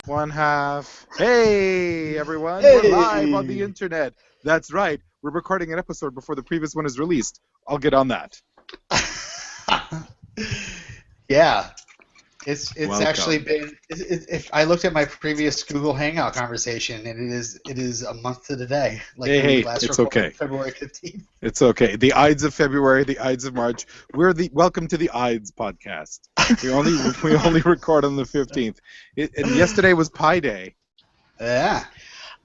One half. Hey, everyone. We're live on the Hey! internet. That's right. We're recording an episode before the previous one is released. I'll get on that. Yeah, it's Welcome. actually been. If I looked at my previous Google Hangout conversation, and it is a month to the day. Like when we Hey, last it's recorded, okay. February 15th. It's okay. The Ides of February, the Ides of March. Welcome to the Ides podcast. We only record on the 15th. And yesterday was Pie Day. Yeah.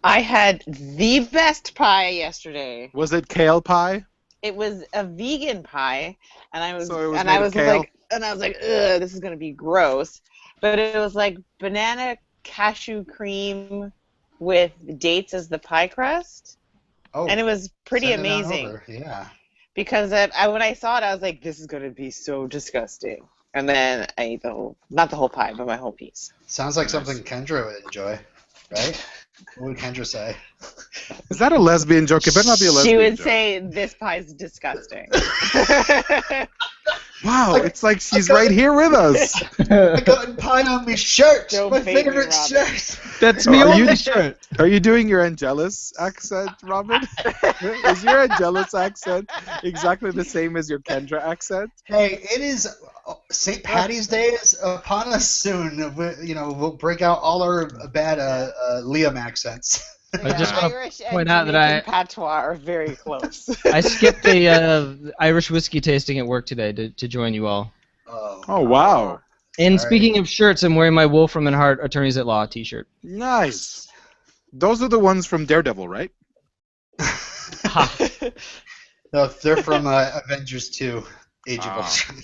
I had the best pie yesterday. Was it kale pie? It was a vegan pie, and I was So it was and made I of was kale? like, ugh, this is gonna be gross. But it was like banana cashew cream with dates as the pie crust, Oh, and it was pretty send it on amazing. over. Yeah. Because when I saw it, I was like, this is gonna be so disgusting. And then I ate not the whole pie, but my whole piece. Sounds like Nice. something Kendra would enjoy, right? What would Kendra say? Is that a lesbian joke? It better not be a lesbian She would joke. say, this pie's disgusting. Wow, Like- it's like she's right here with us. I got pie on my shirt. Don't My bait me, favorite Robin. shirt. That's Oh, me are on you- the shirt. Are you doing your Angelus accent, Robin? Is your Angelus accent exactly the same as your Kendra accent? Hey, it is St. Patty's Day is upon us soon. We'll break out all our bad Liam accents. I just wanna Irish point and out that Jamaican patois are very close. I skipped the Irish whiskey tasting at work today to join you all. Oh, wow. And All speaking of shirts, I'm wearing my Wolfram and Hart Attorneys at Law t-shirt. Nice. Those are the ones from Daredevil, right? Ha. No, they're from Avengers 2, Age of Ah. Ultron.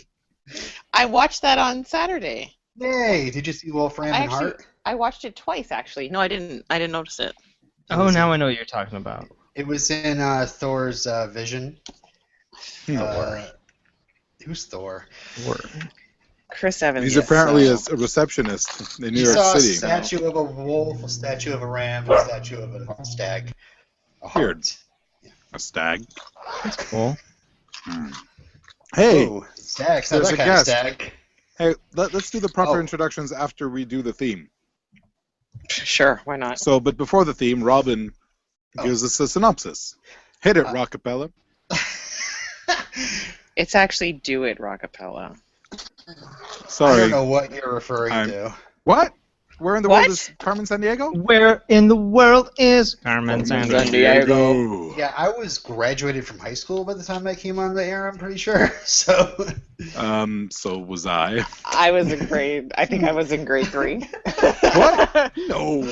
I watched that on Saturday. Yay! Did you see Wolfram and Hart? I watched it twice, actually. No, I didn't notice it. Oh, now I know what you're talking about. It was in Thor's vision. Who's Thor? Chris Evans. He's yes, apparently so- a receptionist in New You York saw City. a statue of a wolf, a statue of a ram, a statue of a stag. A hart. Weird. A stag. That's cool. Hey, Ooh, stag. Not there's that a kind guest. of stag. hey, let's do the proper Oh. introductions after we do the theme. Sure, why not? So, but before the theme, Robin gives us a synopsis. Hit it, Rockapella. It's actually Do It, Rockapella. I Sorry. don't know what you're referring to. What? Where in the What? world is Carmen Sandiego? Where in the world is Carmen Sandiego? Yeah, I was graduated from high school by the time that came on the air, I'm pretty sure. So, So was I. I think I was in grade 3. What? No.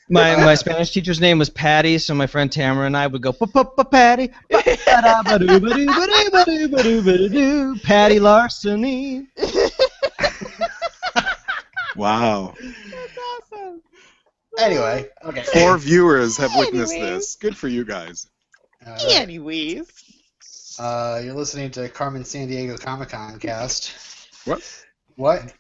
My Spanish teacher's name was Patty, so my friend Tamara and I would go Patty, Patty Larceny. Wow. That's awesome. anyway, okay. 4 viewers have witnessed Anyways. this. Good for you guys. Anyways. You're listening to Carmen Sandiego Comic-Con cast. What? What?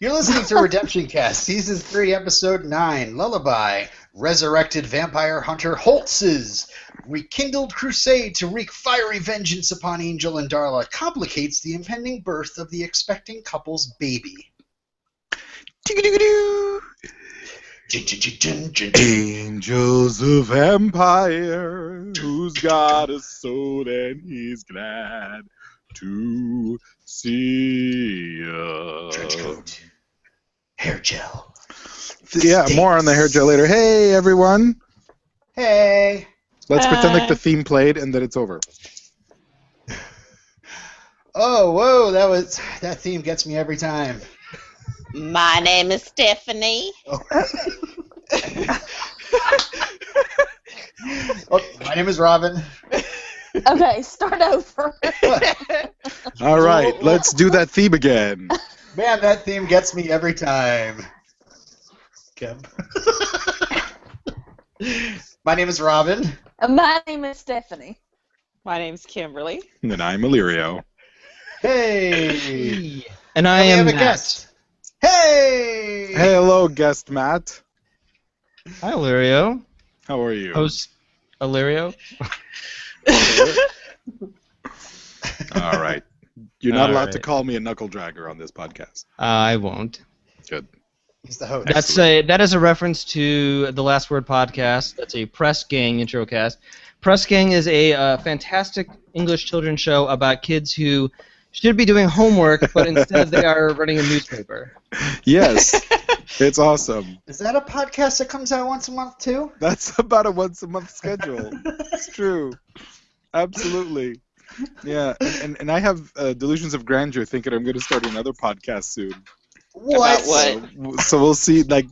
You're listening to RedemptionCast, Season 3, Episode 9, Lullaby. Resurrected vampire hunter Holtz's rekindled crusade to wreak fiery vengeance upon Angel and Darla complicates the impending birth of the expecting couple's baby. Angels of Empire, who's got a soul and he's glad to see ya. Trench coat. Hair gel. Yeah, more on the hair gel later. Hey, everyone. Hey. Let's pretend like Hi. the theme played and that it's over. Oh, whoa, that theme gets me every time. My name is Stephanie. Oh, my name is Robin. Okay, start over. All right, let's do that theme again. Man, that theme gets me every time. Kim. My name is Robin. My name is Stephanie. My name's Kimberly. And then I'm Illyrio. Hey. And I And we am have a Matt. guest. Hey. Hey, hello, guest Matt. Hi, Illyrio. How are you? Host Illyrio. All right. You're not All allowed to right. call me a knuckle dragger on this podcast. I won't. Good. He's the host. That is a reference to the Last Word podcast. That's a Press Gang intro cast. Press Gang is a fantastic English children's show about kids who should be doing homework, but instead they are running a newspaper. Yes, it's awesome. Is that a podcast that comes out once a month too? That's about a once-a-month schedule. It's true. Absolutely. Yeah, and I have delusions of grandeur thinking I'm going to start another podcast soon. What? About what? So we'll see. Like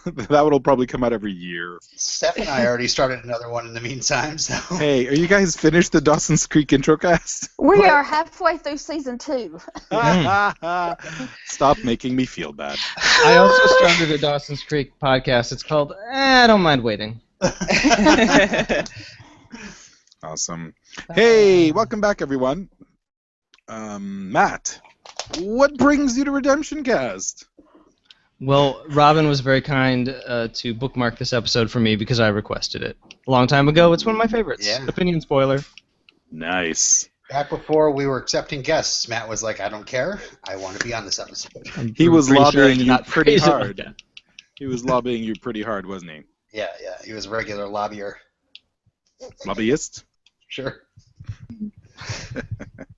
that will probably come out every year. Steph and I already started another one in the meantime. So. Hey, are you guys finished the Dawson's Creek introcast? We are halfway through season 2. Stop making me feel bad. I also started a Dawson's Creek podcast. It's called I Don't Mind Waiting. Awesome. Hey, welcome back, everyone. Matt, what brings you to RedemptionCast? Well, Robin was very kind to bookmark this episode for me because I requested it a long time ago. It's one of my favorites. Yeah. Opinion spoiler. Nice. Back before we were accepting guests, Matt was like, "I don't care. I want to be on this episode." He was Pretty sure I lobbying did you not pretty phrase it like hard. that. He was lobbying you pretty hard, wasn't he? Yeah. He was a regular lobbyer. Lobbyist? Sure.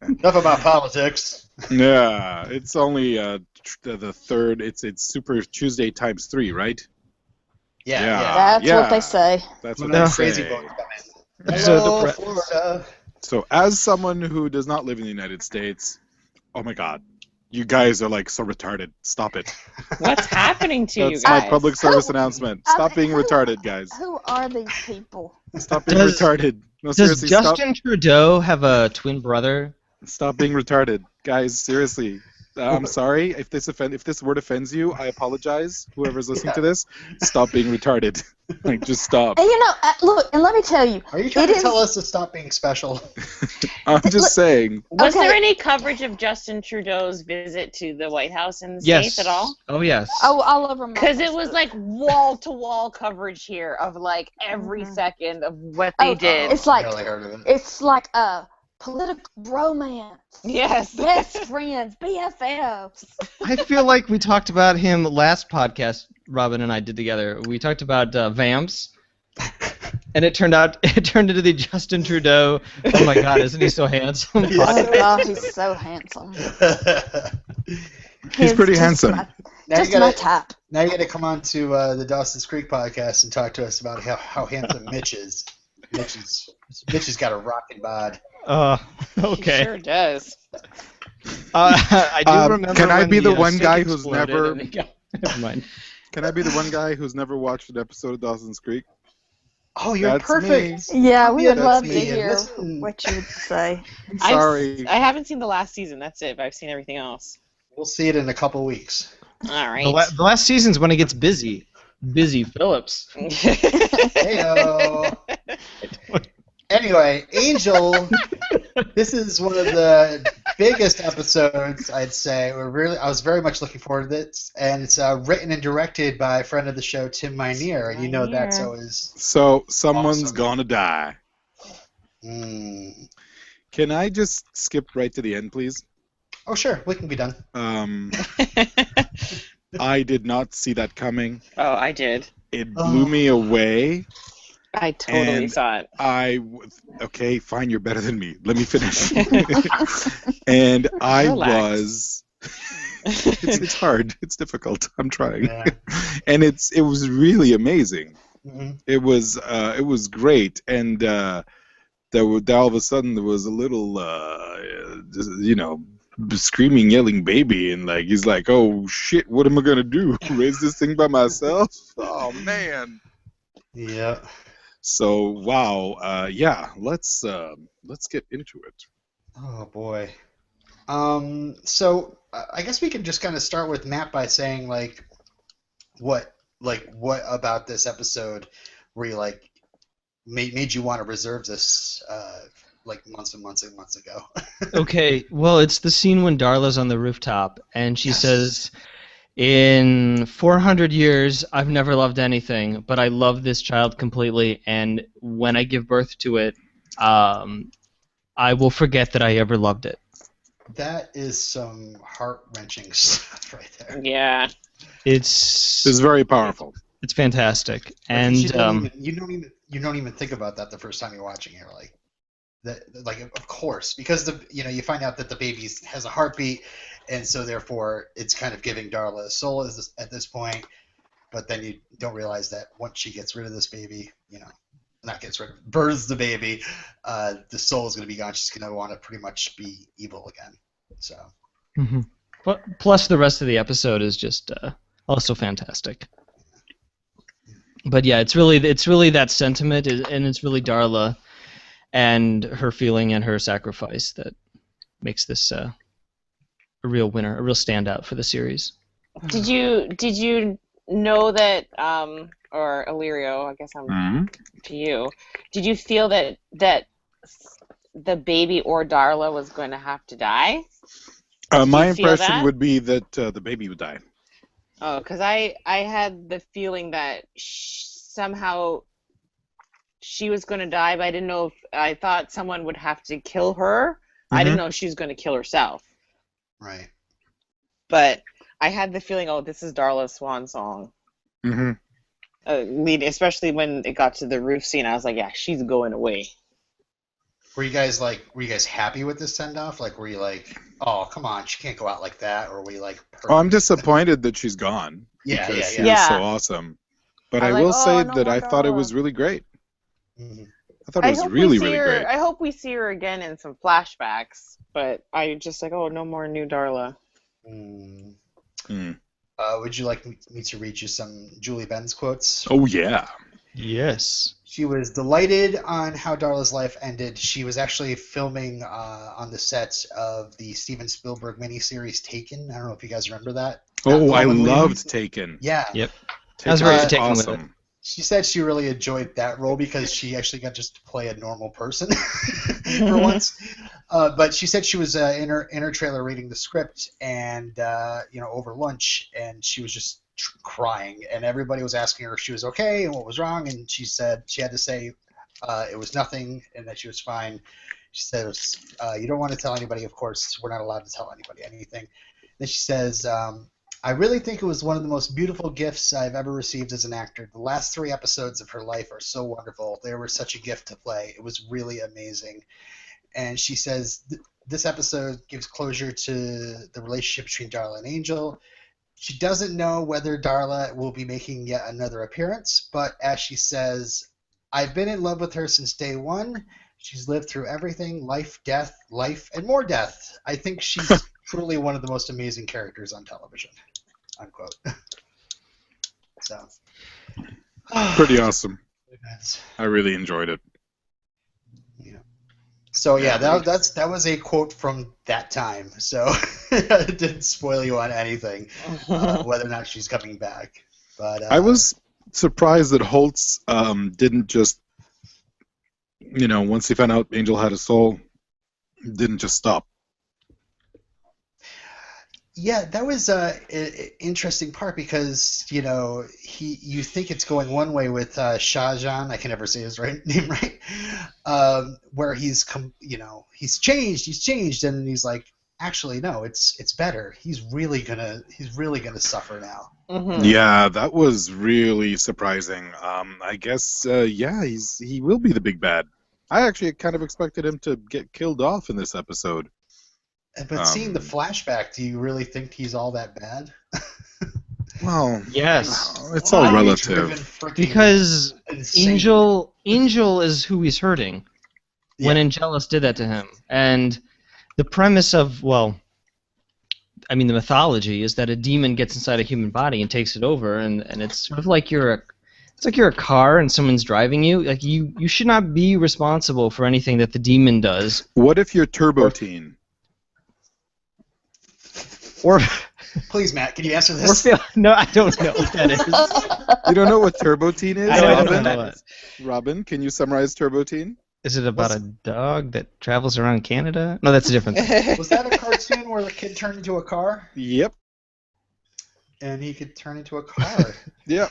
Enough about politics. Yeah, it's only the third. It's Super Tuesday times 3, right? Yeah. That's yeah. what they say. That's what No. they Crazy say. book coming. So Hello, the Florida. So, as someone who does not live in the United States, oh my God, you guys are like so retarded. Stop it. What's happening to you That's guys? my public service Who- announcement. Stop being who- retarded, guys. Who are these people? Stop being Does- retarded. No, Does seriously, Justin Trudeau have a twin brother? stop being retarded, guys. Seriously, I'm sorry if this word offends you. I apologize. Whoever's listening to this, stop being retarded. Like, just stop. And look, and let me tell you, Are you trying It to is- tell us to stop being special? I'm just saying. Was Okay. there any coverage of Justin Trudeau's visit to the White House in the Yes. States at all? Oh, yes. all over my Because it was like wall-to-wall coverage here of like every Mhm. second of what they Oh, did. It's like- Barely heard of it. It's like a political romance. Yes. Best friends, BFFs. I feel like we talked about him last podcast Robin and I did together. We talked about Vamps. And it turned into the Justin Trudeau. Oh my God, isn't he so handsome? Yeah. Oh, God, he's so handsome. He's pretty just handsome. Now Just you my gotta, type. now you gotta come on to the Dawson's Creek podcast and talk to us about how handsome Mitch is. Mitch has got a rockin' bod. Okay. He sure does. I do remember. can I when be the the one sink guy who's exploded never- and they got- Never mind. Can I be the one guy who's never watched an episode of Dawson's Creek? Oh, you're That's perfect. Yeah, we Yeah, would that's love me. to hear Listen. what you would say. Sorry. I haven't seen the last season. That's it. But I've seen everything else. We'll see it in a couple weeks. All right. The last season's when he gets busy. Busy Phillips. Heyo. Anyway, Angel, this is one of the biggest episodes, I'd say. I was very much looking forward to this, and it's written and directed by a friend of the show, Tim Minear, and you know that's Minear. always. So someone's Awesome. gonna die. Mm. Can I just skip right to the end, please? Oh, sure, we can be done. I did not see that coming. Oh, I did. It blew me away. I totally And saw it. Okay, fine, you're better than me. Let me finish. And I Relax. it's hard. It's difficult. I'm trying. Yeah. And it was really amazing. Mhm. It was great, and all of a sudden there was a little screaming, yelling baby, and like he's like, oh shit, what am I gonna do? Raise this thing by myself? Oh man. Yeah. So wow, yeah, let's get into it. Oh boy. So I guess we can just kind of start with Matt by saying what about this episode where you made you want to reserve this months and months and months ago. Okay, well, it's the scene when Darla's on the rooftop, and she says, in 400 years, I've never loved anything, but I love this child completely, and when I give birth to it, I will forget that I ever loved it. That is some heart-wrenching stuff right there. Yeah. It's It's very powerful. It's fantastic. Like, And you don't even think about that the first time you're watching it. Like that, like of course, because you find out that the baby has a heartbeat, and so therefore it's kind of giving Darla a soul at this point. But then you don't realize that once she gets rid of this baby, births the baby, the soul is going to be gone. She's going to want to pretty much be evil again. So. mhm. Plus the rest of the episode is just also fantastic. But yeah, it's really that sentiment, and it's really Darla and her feeling and her sacrifice that makes this a real winner, a real standout for the series. Did you know that, or Illyrio, I guess I'm to you, did you feel that the baby or Darla was going to have to die? My you feel impression that? would be that the baby would die. Oh, because I had the feeling that somehow she was going to die, but I didn't know if I thought someone would have to kill her. I didn't know if she was going to kill herself. Right. But I had the feeling, oh, this is Darla's swan song. Mm-hmm. Especially when it got to the roof scene, I was like, yeah, she's going away. Were you guys happy with this send off? Like, were you like, oh, come on, she can't go out like that? Or were you like, Oh, I'm disappointed that she's gone. Yeah, because yeah, she yeah. was so awesome. But I was will like, say oh, no that more I thought it Darla. was really great. Mhm. I thought it was really, really great. I hope we see her again in some flashbacks, but I just like, oh, no more new Darla. Mm. Mm. Would you like me to read you some Julie Benz quotes? Oh, yeah. Yes. She was delighted on how Darla's life ended. She was actually filming on the set of the Steven Spielberg miniseries Taken. I don't know if you guys remember that. Oh, I Commonly- loved Taken. Yeah. Yep. Taken I was very was taken with awesome. She said she really enjoyed that role because she actually got just to play a normal person for once. But she said she was in her trailer reading the script and over lunch, and she was just crying, and everybody was asking her if she was okay and what was wrong, and she said she had to say it was nothing and that she was fine. She says, "You don't want to tell anybody, of course. We're not allowed to tell anybody anything." Then she says, I really think it was one of the most beautiful gifts I've ever received as an actor. The last 3 episodes of her life are so wonderful. They were such a gift to play. It was really amazing. And she says this episode gives closure to the relationship between Darla and Angel. She doesn't know whether Darla will be making yet another appearance, but as she says, I've been in love with her since day one. She's lived through everything, life, and more death. I think she's truly one of the most amazing characters on television. Unquote. So. Pretty awesome. That's, I really enjoyed it. yeah. So yeah, that was a quote from that time. So it didn't spoil you on anything, whether or not she's coming back. But I was surprised that Holtz didn't just, once he found out Angel had a soul, didn't just stop. Yeah, that was an interesting part because you think it's going one way with Shahjahan. I can never say his name right. Where he's changed, and he's like, actually no, it's better. He's really gonna suffer now. Mm-hmm. Yeah, that was really surprising. I guess he will be the big bad. I actually kind of expected him to get killed off in this episode. But seeing the flashback, do you really think he's all that bad? Well, Yes. it's all relative. Because insane. Angel is who he's hurting when Angelus did that to him. And the premise of, the mythology is that a demon gets inside a human body and takes it over, and it's sort of like you're a car and someone's driving you. Like you should not be responsible for anything that the demon does. What if you're Turbo Teen? Or please, Matt, can you answer this? No, I don't know what that is. You don't know what Turbo Teen is? I don't Robin? know what. Robin, can you summarize Turbo Teen? Is it about a dog that travels around Canada? No, that's a different thing. Was that a cartoon where the kid turned into a car? Yep. And he could turn into a car. Yep.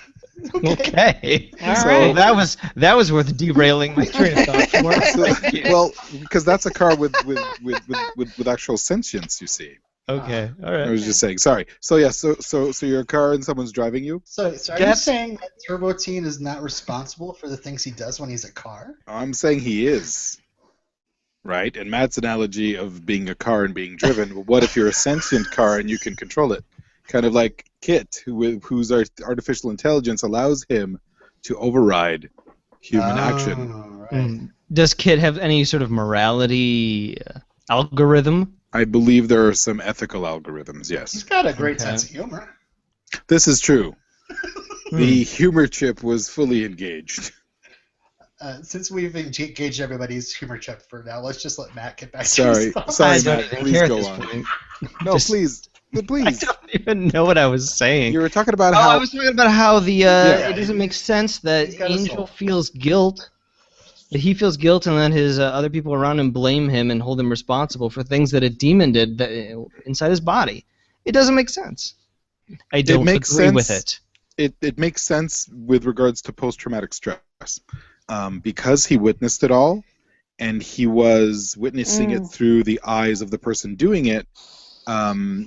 Okay. All So- right. That was worth derailing my train of thought for. Thank you. Well, because that's a car with actual sentience, you see. Okay, all I right. was just saying. Sorry. So yeah. So you're a car and someone's driving you. So are you That's- saying that Turbo Teen is not responsible for the things he does when he's a car? I'm saying he is. Right. And Matt's analogy of being a car and being driven. Well, what if you're a sentient car and you can control it? Kind of like Kit, whose artificial intelligence allows him to override human action. Right. Does Kit have any sort of morality algorithm? I believe there are some ethical algorithms. He's Yes, got a great Okay. sense of humor. this is true. Hmm. The humor chip was fully engaged. Since we've engaged everybody's humor chip for now, let's just let Matt get back to Sorry, his thoughts. sorry, I don't Matt. even Please care at go this on. point. No, Just- please, I please. don't even know what I was saying. You were talking about I how. was talking about how the Yeah. it doesn't make sense that He's got a Angel soul. feels guilt. That he feels guilt, and then his other people around him blame him and hold him responsible for things that a demon did inside his body. It doesn't make sense. I don't makes agree with sense. it. It makes sense with regards to post-traumatic stress, because he witnessed it all, and he was witnessing it through the eyes of the person doing it.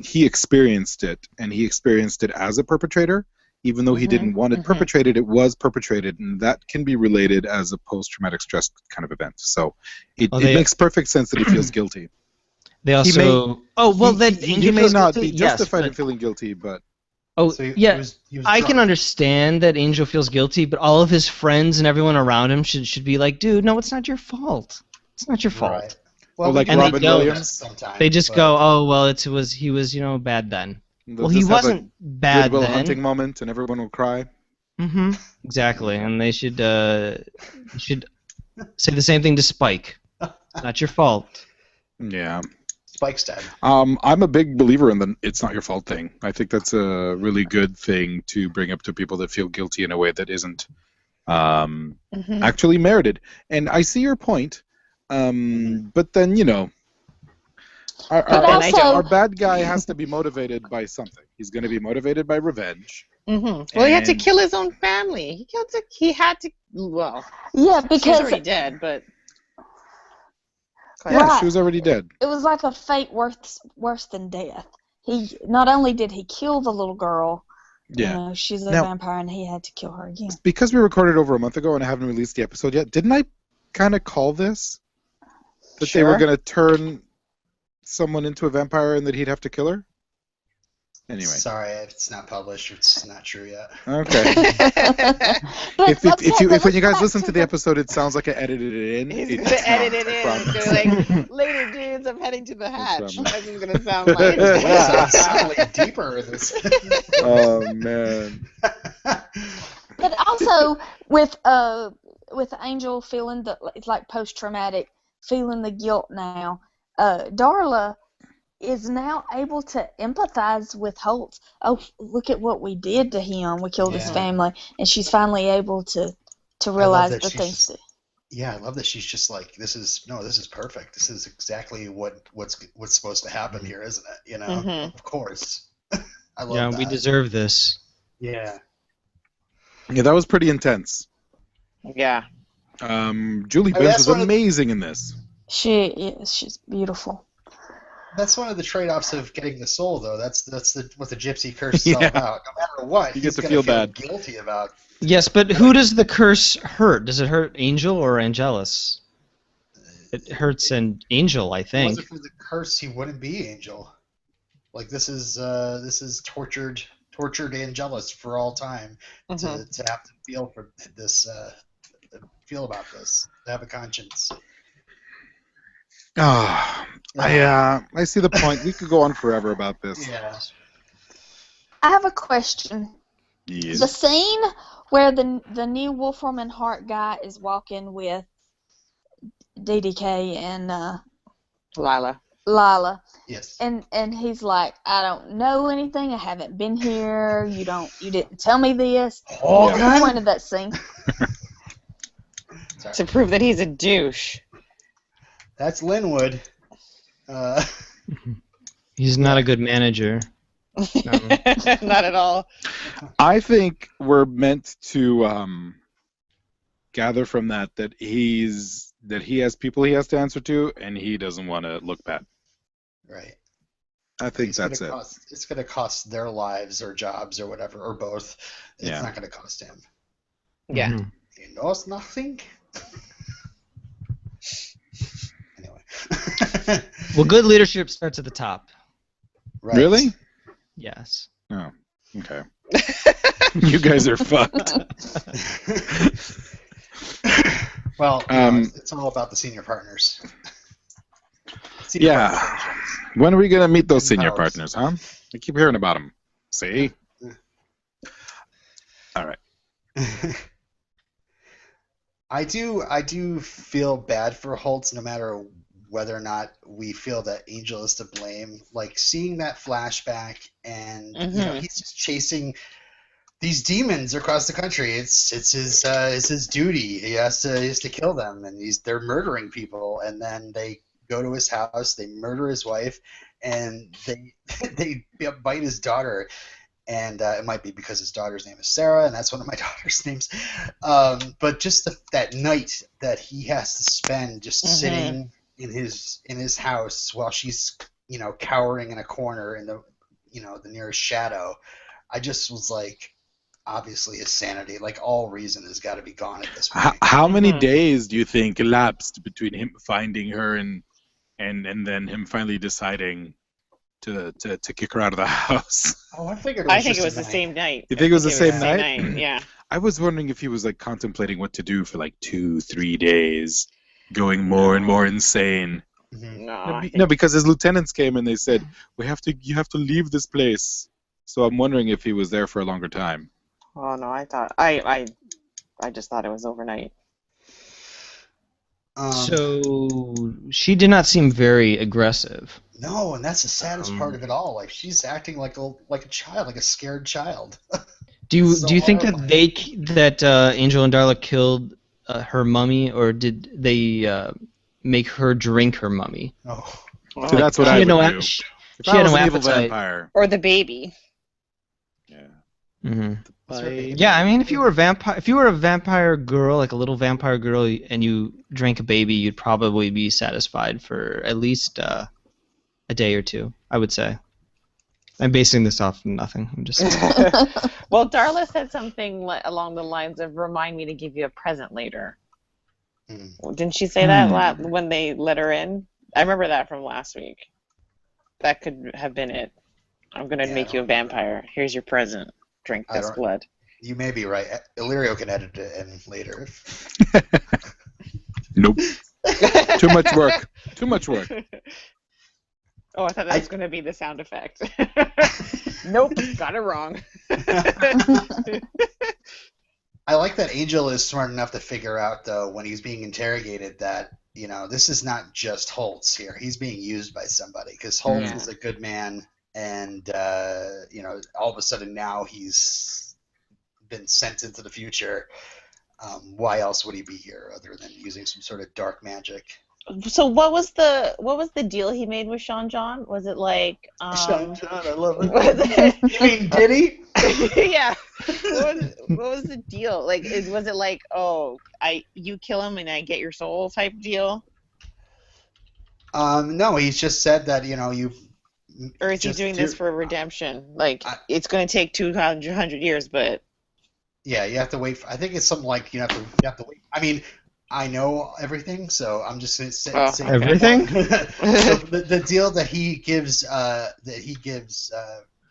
He experienced it, and he experienced it as a perpetrator. Even though he didn't want it perpetrated, it was perpetrated, and that can be related as a post-traumatic stress kind of event. So it makes perfect sense that he feels guilty. They also. He Angel may feels not guilty? be Yes, justified in but- feeling guilty, but Oh, So he yeah. was I can drunk. understand that Angel feels guilty, but all of his friends and everyone around him should be like, dude, no, it's not your fault. It's not your fault. Right. Well, like we do Robin that Williams? sometimes, They just but- go, oh, well, he was bad then. they'll Well, he just have wasn't a bad Goodwill then. Hunting moment, and everyone will cry. Mm-hmm. Exactly, and they should say the same thing to Spike. It's not your fault. Yeah. Spike's dead. I'm a big believer in the "it's not your fault" thing. I think that's a really good thing to bring up to people that feel guilty in a way that isn't actually merited. And I see your point, but then But also- our bad guy has to be motivated by something. He's going to be motivated by revenge. Well, he had to And- kill his own family. He had to. Well, Yeah, she's because already dead, but. Yeah, Right. she was already dead. it was like a fate worse than death. He not only did he kill the little girl, Yeah. she's a Now- vampire, and he had to kill her again. Because we recorded over a month ago and I haven't released the episode yet, didn't I kind of call this? That they were Sure. going to turn someone into a vampire and that he'd have to kill her? Anyway. Sorry, it's not published. It's not true yet. Okay. But If okay, when but you let's guys go listen back to the episode, it sounds like I edited it in. He's It's gonna not, edit it I in. promise. It's gonna like, later, dudes, I'm heading to the hatch. promise. That's what it's gonna sound like. It's soundly deeper in this. Oh, man. But also with Angel feeling it's like post traumatic, feeling the guilt now. Darla is now able to empathize with Holt. Oh, look at what we did to him. We killed his Yeah. family, and she's finally able to realize that the she's things. just- Yeah, I love that she's just like, this is perfect. This is exactly what's supposed to happen here, isn't it? Mhm. Of course. I love Yeah, that. we deserve this. Yeah. Yeah, that was pretty intense. Yeah. Julie I mean, Benz that's was one of- amazing in this. She's beautiful. That's one of the trade-offs of getting the soul, though. That's what the gypsy curse is all Yeah. about. No matter what, You get he's to gonna feel bad. guilty about. Yes, but who does the curse hurt? Does it hurt Angel or Angelus? It hurts an Angel, I If it think. wasn't for the curse, he wouldn't be Angel. Like this is tortured Angelus for all time to have to feel for this, feel about this, to have a conscience. I see the point. We could go on forever about this. Yeah. I have a question. Yes. The scene where the new Wolfram and Hart guy is walking with DDK and Lila, Yes. and he's like, I don't know anything. I haven't been here. You didn't tell me this. What's the point of that scene? Sorry. To prove that he's a douche. That's Linwood. He's not a good manager. No. Not at all. I think we're meant to gather from that he has people he has to answer to, and he doesn't want to look bad. Right. I think that's it. It's going to cost their lives or jobs or whatever, or both. It's Yeah. not going to cost him. Yeah. Mhm. He knows nothing. Anyway. Well, good leadership starts at the top. Right. Really? Yes. Oh, okay. You guys are fucked. Well, it's all about the senior partners. Yeah. Partners. When are we gonna meet those And senior powers. partners, huh? I keep hearing about them. See? All right. I do feel bad for Holtz, no matter whether or not we feel that Angel is to blame. Like seeing that flashback, and he's just chasing these demons across the country. It's his duty. He has to kill them, and they're murdering people. And then they go to his house, they murder his wife, and they bite his daughter. And it might be because his daughter's name is Sarah, and that's one of my daughter's names. But just that night that he has to spend just sitting in his house while she's cowering in a corner in the the nearest shadow, I just was like, obviously his sanity, like all reason, has got to be gone at this point. How many days do you think elapsed between him finding her and then him finally deciding to kick her out of the house? Oh, I figured. I think it was the same night. You think it was the same night? Yeah. I was wondering if he was like contemplating what to do for like 2-3 days, going more and more insane. Mm-hmm. No, because his lieutenants came and they said, you have to leave this place. So I'm wondering if he was there for a longer time. Oh no, I just thought it was overnight. So she did not seem very aggressive. No, and that's the saddest part of it all. Like she's acting like a child, like a scared child. Do you think horrifying. that Angel and Darla killed her mummy, or did they make her drink her mummy? Oh, So that's what I would do. She If I had was no an evil appetite. vampire. Or the baby. Yeah. Mm-hmm. right. Yeah, I mean, if you were a vampire girl, like a little vampire girl, and you drank a baby, you'd probably be satisfied for at least a day or two, I would say. I'm basing this off of nothing. I'm just Well, Darla said something along the lines of, "Remind me to give you a present later." Didn't she say that when they let her in? I remember that from last week. That could have been it. I'm gonna make you a vampire. Here's your present. Drink this blood. You may be right. Illyrio can edit it in later. Nope. Too much work. Too much work. Oh, I thought that was going to be the sound effect. Nope, got it wrong. I like that Angel is smart enough to figure out, though, when he's being interrogated, that this is not just Holtz here. He's being used by somebody, because Holtz is a good man, and all of a sudden now he's been sent into the future. Why else would he be here other than using some sort of dark magic? So what was the deal he made with Sean John? Was it like Sean John, I love it. You mean Diddy? Yeah. What was the deal? Like, was it like, oh, you kill him and I get your soul type deal? No, he's just said that you. Or is he doing this for redemption? Like, it's going to take 200 years, but. Yeah, you have to wait. I think it's something like you have to wait. I mean, I know everything, so I'm just saying everything. So the deal that he gives.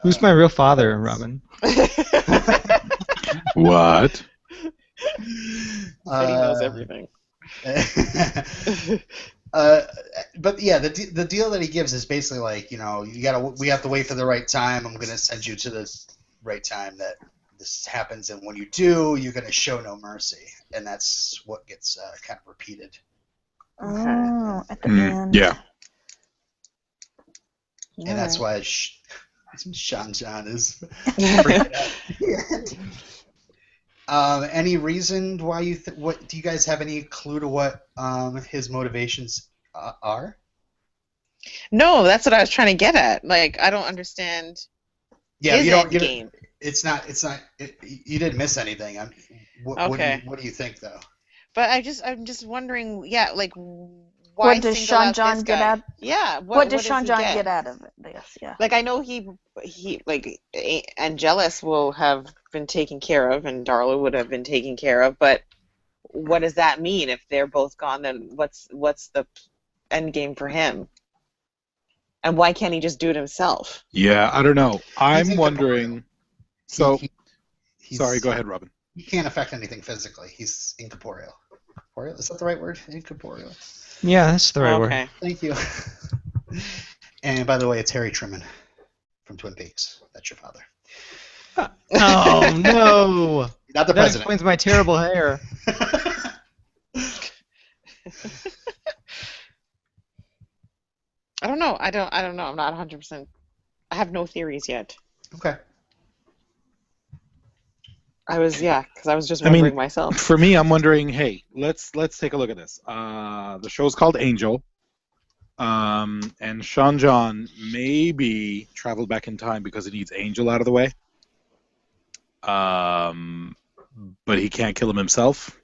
Who's my real father, Robin? What? But he knows everything. But yeah, the deal that he gives is basically like we have to wait for the right time. I'm gonna send you to this right time that this happens, and when you do, you're gonna show no mercy, and that's what gets kind of repeated. Oh, at the end. Yeah. And that's why Sean John is freaking out. Any reason why what do you guys have any clue to what his motivations are? No, that's what I was trying to get at. Like, I don't understand. Yeah, his end game. It's not. You didn't miss anything. What do you think, though? But I'm just wondering. Yeah, like, why What does single Sean out John this get guy? out? Yeah, What does he Sean John get out of this? Yeah. Like, I know he like Angelus will have been taken care of, and Darla would have been taken care of, but what does that mean if they're both gone? Then what's the end game for him? And why can't he just do it himself? Yeah, I don't know. He's I'm incorporeal. wondering. So, He's, sorry, go ahead, Robin. He can't affect anything physically. He's incorporeal. Corporeal? Is that the right word? Incorporeal. Yeah, that's the right word. Okay. Thank you. And by the way, it's Harry Truman from Twin Peaks. That's your father. Oh no! Not the That president. explains my terrible hair. I don't know. I don't know. I'm not 100%. I have no theories yet. Okay. Because I was just wondering myself. For me, I'm wondering. Hey, let's take a look at this. The show's called Angel, and Sean John maybe traveled back in time because he needs Angel out of the way. But he can't kill him himself,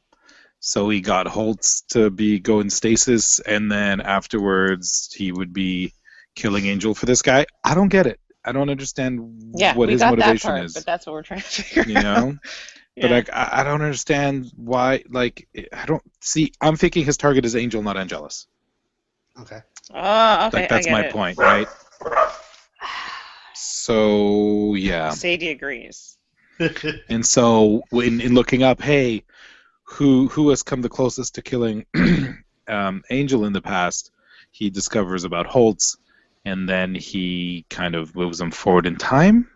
so he got Holtz to go in stasis, and then afterwards he would be killing Angel for this guy. I don't get it. I don't understand what his motivation is. But that's what we're trying to figure out. You know? Yeah. But I don't understand why. Like, I don't see. I'm thinking his target is Angel, not Angelus. Okay. Oh, okay. Like, that's I get my it. point, right? So yeah. Sadie agrees. And so in looking up, hey, who has come the closest to killing Angel in the past? He discovers about Holtz, and then he kind of moves him forward in time.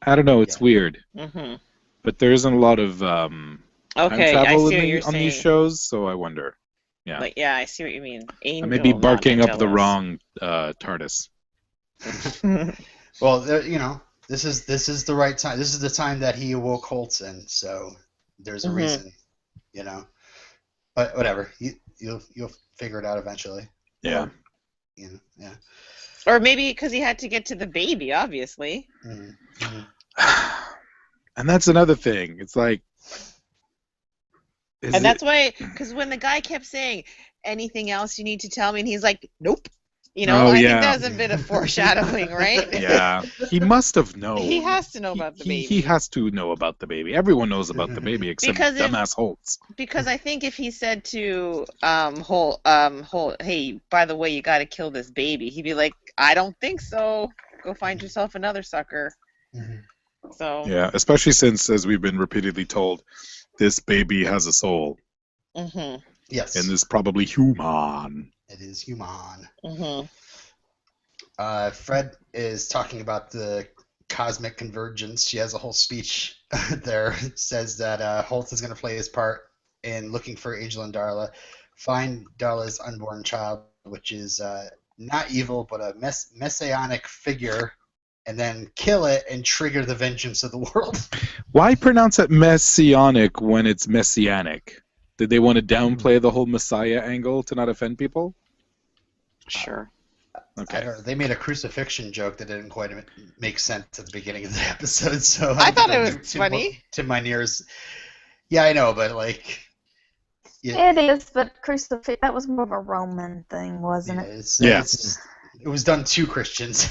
I don't know. It's weird. Mm-hmm. But there isn't a lot of time Okay, I travel see what you're on saying. these shows, so I wonder. Yeah. Like, yeah, I see what you mean. Angel, I may be not barking up the Angelus. wrong TARDIS. Well, this is the right time. This is the time that he awoke Holtz in, so there's a reason, But whatever, you'll figure it out eventually. Yeah. Yeah. Or maybe because he had to get to the baby, obviously. Mm-hmm. And that's another thing. It's like, That's why, because when the guy kept saying, anything else you need to tell me, and he's like, nope. I think that was a bit of foreshadowing, right? Yeah. He must have known. He has to know about the baby. He has to know about the baby. Everyone knows about the baby except Because dumbass Holtz. Because I think if he said to Holt, hey, by the way, you got to kill this baby, he'd be like, I don't think so. Go find yourself another sucker. Mm-hmm. So. Yeah, especially since, as we've been repeatedly told, this baby has a soul. Mm-hmm. Yes. And is probably human. It is human. Mm-hmm. Fred is talking about the cosmic convergence. She has a whole speech there. Says that Holtz is going to play his part in looking for Angel and Darla, find Darla's unborn child, which is not evil but a messianic figure, and then kill it and trigger the vengeance of the world. Why pronounce it messianic when it's messianic? Did they want to downplay the whole Messiah angle to not offend people? Sure. Okay. I don't know. They made a crucifixion joke that didn't quite make sense at the beginning of the episode, so I thought it was funny. To my ears. Yeah, I know, but like. Yeah. It is, but crucifix, that was more of a Roman thing, wasn't it? It was done to Christians.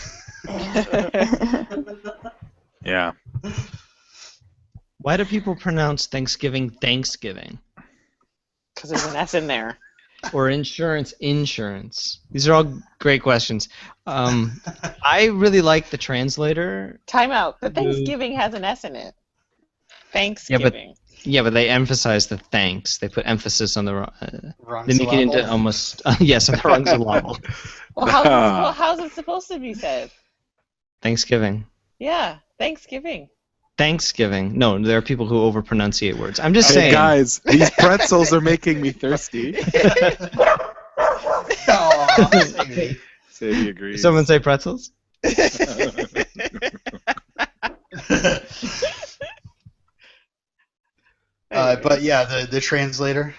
Yeah. Why do people pronounce Thanksgiving Thanksgiving? Because there's an S in there. Or insurance. These are all great questions. I really like the translator. Time out. The Thanksgiving has an S in it. Thanksgiving. Yeah, but they emphasize the thanks. They put emphasis on the wrong they make it into almost yes, on the wrong syllable. Well, how's it supposed to be said? Thanksgiving. Yeah, Thanksgiving. Thanksgiving. No, there are people who overpronunciate words. I'm just Hey saying. guys, these pretzels are making me thirsty. Sadie. Sadie agrees. Someone say pretzels? But yeah, the translator.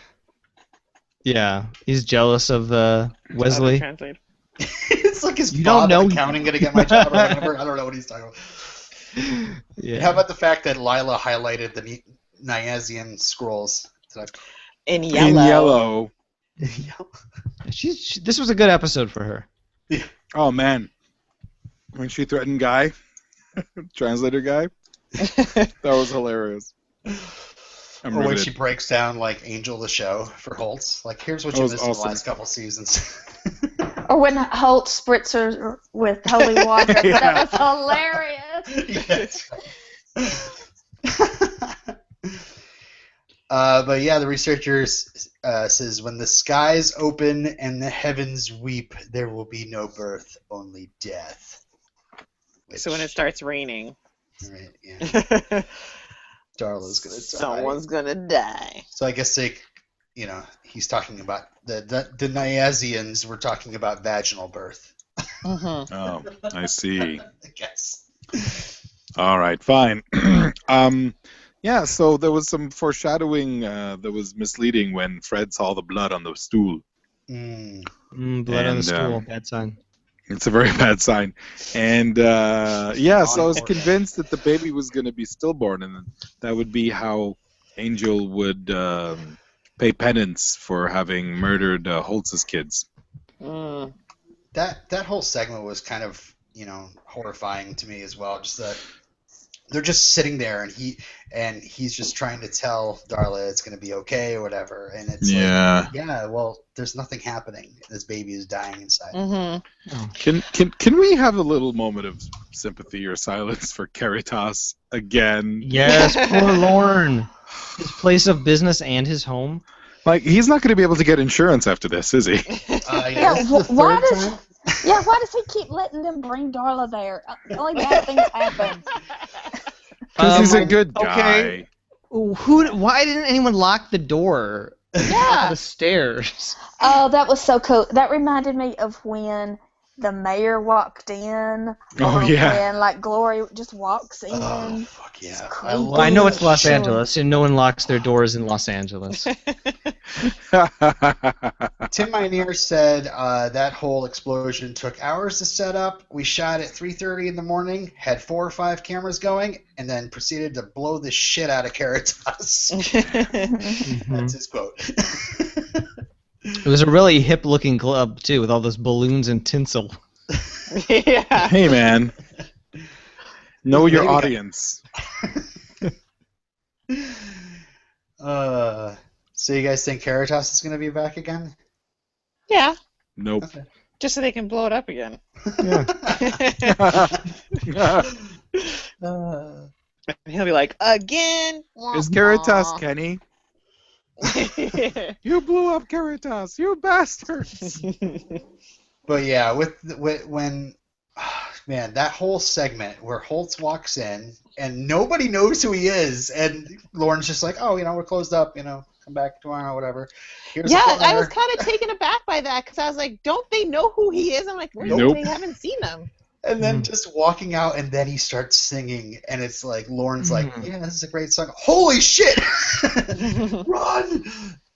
Yeah, he's jealous of Wesley. It's like his You Bob don't know- in accounting gonna get my job or whatever. I don't know what he's talking about. Yeah. How about the fact that Lila highlighted the Niazian scrolls? In In yellow. yellow. This was a good episode for her. Oh man, when she threatened Guy, translator Guy, that was hilarious. Or when she breaks down like Angel the show for Holtz. Like, here's what you missed in the last couple seasons. Or when Holt spritz her with holy water. That was hilarious. But yeah, the researchers says when the skies open and the heavens weep, there will be no birth, only death. So when it starts raining. Right, yeah. Darla's gonna die. Someone's gonna die. So I guess he's talking about the Niazians were talking about vaginal birth. Mm-hmm. Oh, I see. I guess. All right, fine. Yeah, so there was some foreshadowing that was misleading when Fred saw the blood on the stool. Blood on the stool, bad sign. It's a very bad sign. And yeah, so I was convinced that the baby was going to be stillborn, and that would be how Angel would pay penance for having murdered Holtz's kids. That whole segment was kind of, horrifying to me as well. Just that they're just sitting there, and he's just trying to tell Darla it's going to be okay or whatever, and it's well, there's nothing happening. This baby is dying inside. Mm-hmm. Can we have a little moment of sympathy or silence for Caritas again? Yes, poor Lorne. His place of business and his home. Like, he's not going to be able to get insurance after this, is he? Why does he keep letting them bring Darla there? Only bad things happen. Because he's a good guy. Okay. Why didn't anyone lock the door? Yeah. The stairs. Oh, that was so cool. That reminded me of when the mayor walked in. Oh, yeah. When, like, Glory just walks in. Oh, fuck yeah. I know it's Los Angeles, and no one locks their doors in Los Angeles. Tim Minear said that whole explosion took hours to set up. We shot at 3:30 in the morning, had 4 or 5 cameras going, and then proceeded to blow the shit out of Caritas. That's his quote. It was a really hip-looking club, too, with all those balloons and tinsel. Yeah. Hey, man. Know your audience. So you guys think Caritas is going to be back again? Yeah. Nope. Okay. Just so they can blow it up again. And he'll be like, again? Is Caritas Kenny? You blew up Caritas, you bastards! But yeah, when man, that whole segment where Holtz walks in and nobody knows who he is, and Lauren's just like, oh, we're closed up, come back tomorrow, whatever. I was kind of taken aback by that because I was like, don't they know who he is? I'm like, nope. They haven't seen him. And then just walking out, and then he starts singing, and it's like Lauren's like, yeah, this is a great song. Holy shit! Run!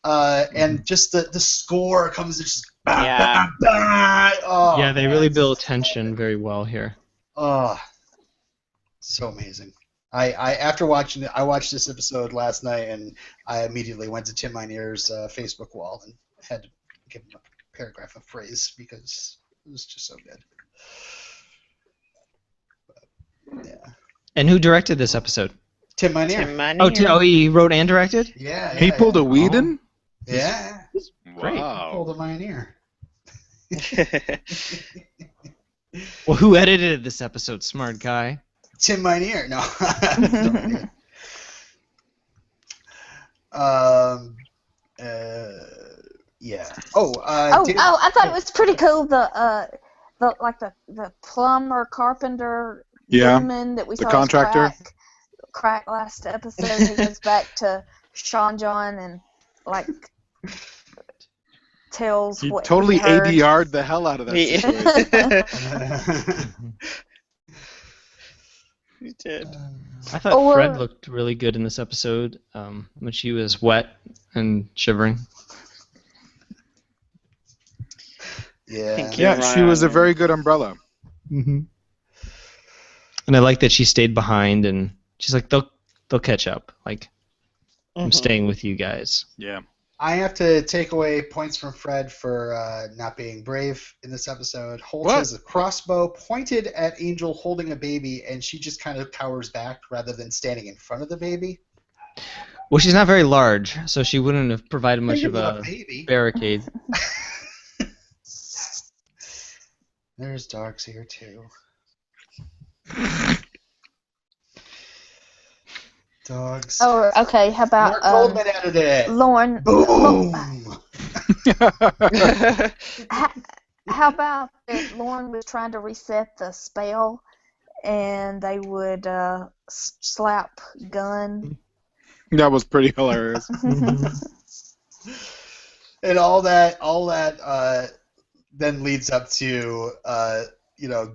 And just the score comes just Oh, yeah, they really build tension very well here. Oh, so amazing. After watching it, I watched this episode last night, and I immediately went to Tim Minear's Facebook wall and had to give him a paragraph of praise because it was just so good. Yeah. And who directed this episode? Tim Minear. Oh, he wrote and directed? Yeah. He pulled a Whedon? Yeah. Great. Wow. He pulled a Minear. Well, who edited this episode? Smart guy. Tim Minear. No. Yeah. I thought it was pretty cool. The plumber carpenter woman that we saw. The contractor. Crack last episode. He goes back to Sean John and tells He what totally he heard. ADR'd the hell out of that situation. He did. I thought Fred looked really good in this episode when she was wet and shivering. Yeah, she was a very good umbrella. Mm-hmm. And I like that she stayed behind, and she's like, they'll catch up. Like, I'm staying with you guys. Yeah. I have to take away points from Fred for not being brave in this episode. Holt What? has a crossbow pointed at Angel holding a baby, and she just kind of cowers back rather than standing in front of the baby. Well, she's not very large, so she wouldn't have provided much Big of a enough baby. barricade. There's dogs here too. Dogs. Oh, okay. How Mark about Goldman added it. Lauren? Boom. How about if Lauren was trying to reset the spell, and they would slap Gun? That was pretty hilarious. And all that then leads up to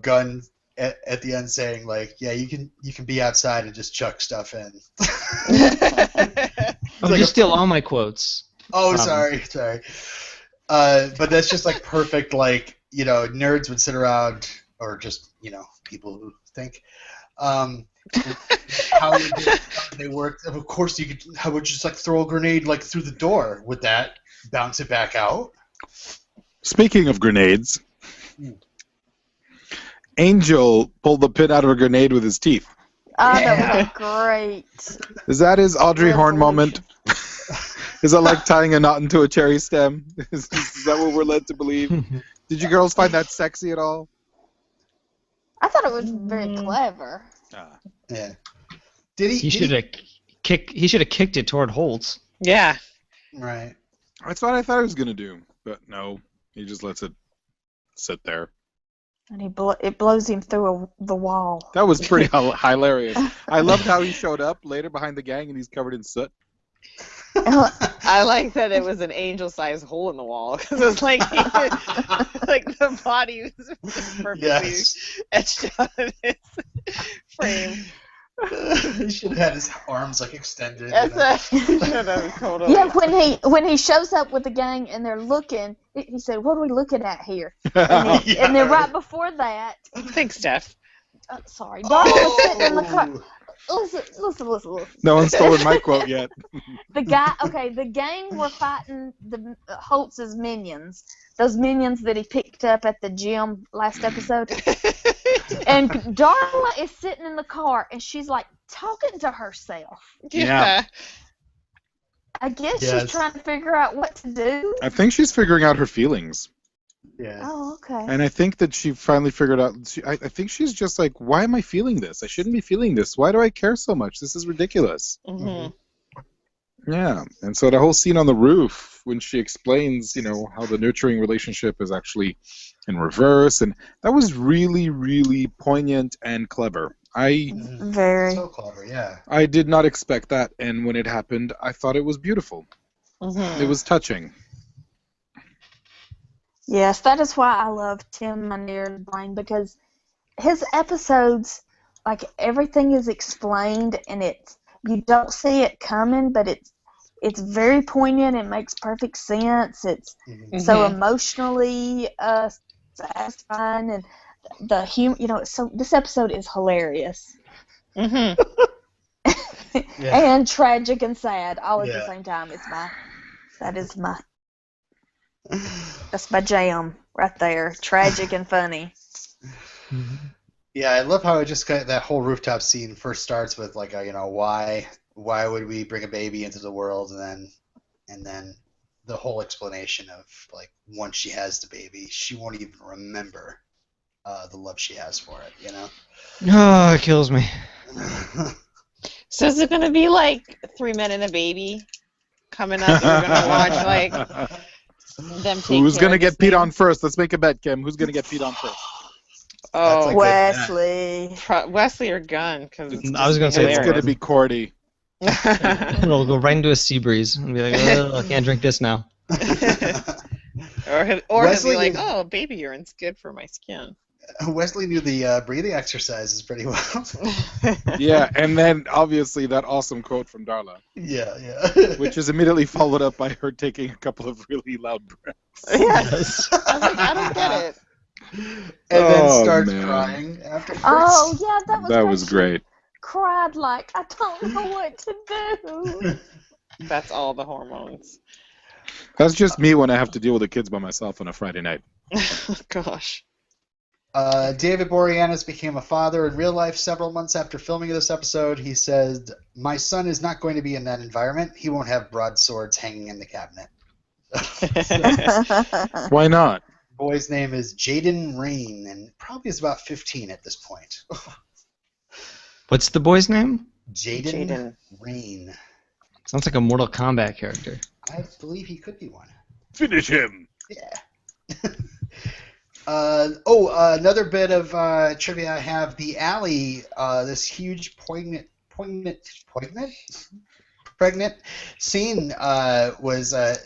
Gunn at the end saying like, yeah, you can be outside and just chuck stuff in. Oh, you steal all my quotes. Oh, sorry. But that's just like perfect, like, nerds would sit around, or just, people who think, how would they work? Of course, how would you just like throw a grenade like through the door? Would that bounce it back out? Speaking of grenades, Angel pulled the pin out of a grenade with his teeth. Oh, that was great. Is that his Audrey Horne moment? Is that like tying a knot into a cherry stem? Is that what we're led to believe? Did you girls find that sexy at all? I thought it was very clever. Yeah. Did he? He should have kicked it toward Holtz. Yeah. Right. That's what I thought he was going to do. But no, he just lets it sit there. And it blows him through the wall. That was pretty hilarious. I loved how he showed up later behind the gang and he's covered in soot. I like that it was an angel-sized hole in the wall because it was like like the body was just perfectly etched out of his frame. He should have had his arms like extended. Totally. Yeah, when he shows up with the gang and they're looking, he said, "What are we looking at here?" And then right before that, thanks, Steph. Sorry, Darla was sitting in the car. Listen. No one's stolen my quote yet. The gang were fighting the Holtz's minions. Those minions that he picked up at the gym last episode. And Darla is sitting in the car, and she's like talking to herself. Yeah. I guess she's trying to figure out what to do. I think she's figuring out her feelings. Yeah. Oh, okay. And I think that she finally figured out. I think she's just like, why am I feeling this? I shouldn't be feeling this. Why do I care so much? This is ridiculous. Mm-hmm. Yeah. And so the whole scene on the roof when she explains, how the nurturing relationship is actually in reverse, and that was really, really poignant and clever. Very. So clever, yeah. I did not expect that, and when it happened, I thought it was beautiful. Mm-hmm. It was touching. Yes, that is why I love Tim Minear's brain, because his episodes, like, everything is explained, and you don't see it coming, but it's very poignant. It makes perfect sense. It's so emotionally satisfying, and the humor. So this episode is hilarious, and tragic and sad all at the same time. That's my jam right there. Tragic and funny. Yeah, I love how it just that whole rooftop scene first starts with like why would we bring a baby into the world, and then the whole explanation of like once she has the baby, she won't even remember the love she has for it. Oh, it kills me. So is it going to be like 3 Men and a Baby coming up? You're going to watch like them take Who's going to get peed baby? on first? Let's make a bet, Kim. Who's going to get peed on first? Oh, like Wesley. Wesley or Gunn? Because I was going to say It's going to be Cordy. It'll go right into a sea breeze and be like, oh, I can't drink this now. or he'll Wesley be like, is- oh, baby urine's good for my skin. Wesley knew the breathing exercises pretty well. Yeah, and then obviously that awesome quote from Darla, yeah. which is immediately followed up by her taking a couple of really loud breaths. Yes. I was like, I don't get it. And then Oh, starts man. crying afterwards. Oh yeah, That was great. Cried like I don't know what to do. That's all the hormones. That's just me when I have to deal with the kids by myself on a Friday night. Gosh. David Boreanaz became a father in real life several months after filming this episode. He said, "My son is not going to be in that environment. He won't have broadswords hanging in the cabinet." Why not? Boy's name is Jaden Rain, and probably is about 15 at this point. What's the boy's name? Jaden Rain. Sounds like a Mortal Kombat character. I believe he could be one. Finish him. Yeah. Another bit of trivia I have. The alley, this huge pregnant scene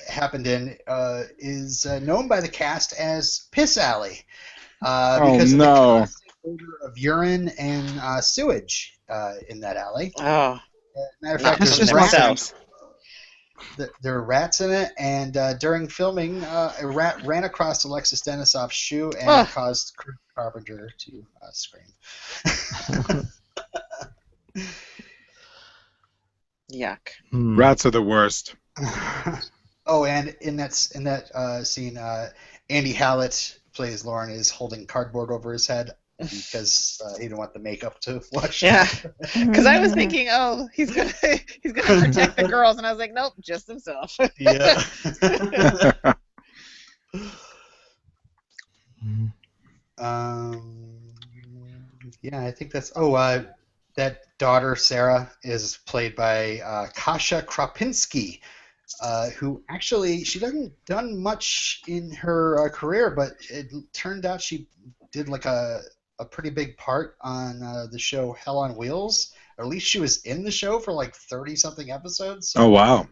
happened in is known by the cast as Piss Alley because of the constant odor of urine and sewage in that alley. Oh. Matter of fact, there are rats in it, and during filming, a rat ran across Alexis Denisov's shoe and caused Chris Carpenter to scream. Yuck. Rats are the worst. Oh, and in that scene, Andy Hallett plays Lauren is holding cardboard over his head because he didn't want the makeup to wash. Yeah, because I was thinking, oh, he's gonna protect the girls, and I was like, nope, just himself. Yeah. Yeah, I think that's. That daughter Sarah is played by Kasia Kropinski, who actually she hasn't done much in her career, but it turned out she did like a pretty big part on the show Hell on Wheels. Or at least she was in the show for like 30-something episodes. So oh wow!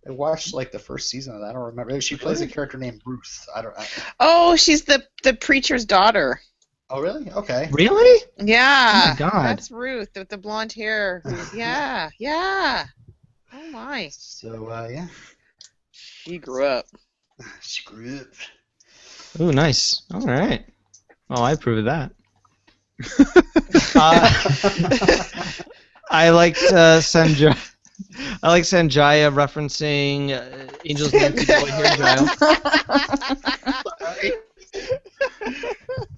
I watched like the first season of that. I don't remember. She plays a character named Ruth. Oh, she's the preacher's daughter. Oh really? Okay. Really? Yeah. Oh my God. That's Ruth with the blonde hair. Yeah. Oh my. So yeah. She grew up. She grew up. Oh, nice. All right. Well, I approve of that. I liked Sanjaya. I like Sanjaya referencing Angel's Nancy Boy Hair Gel.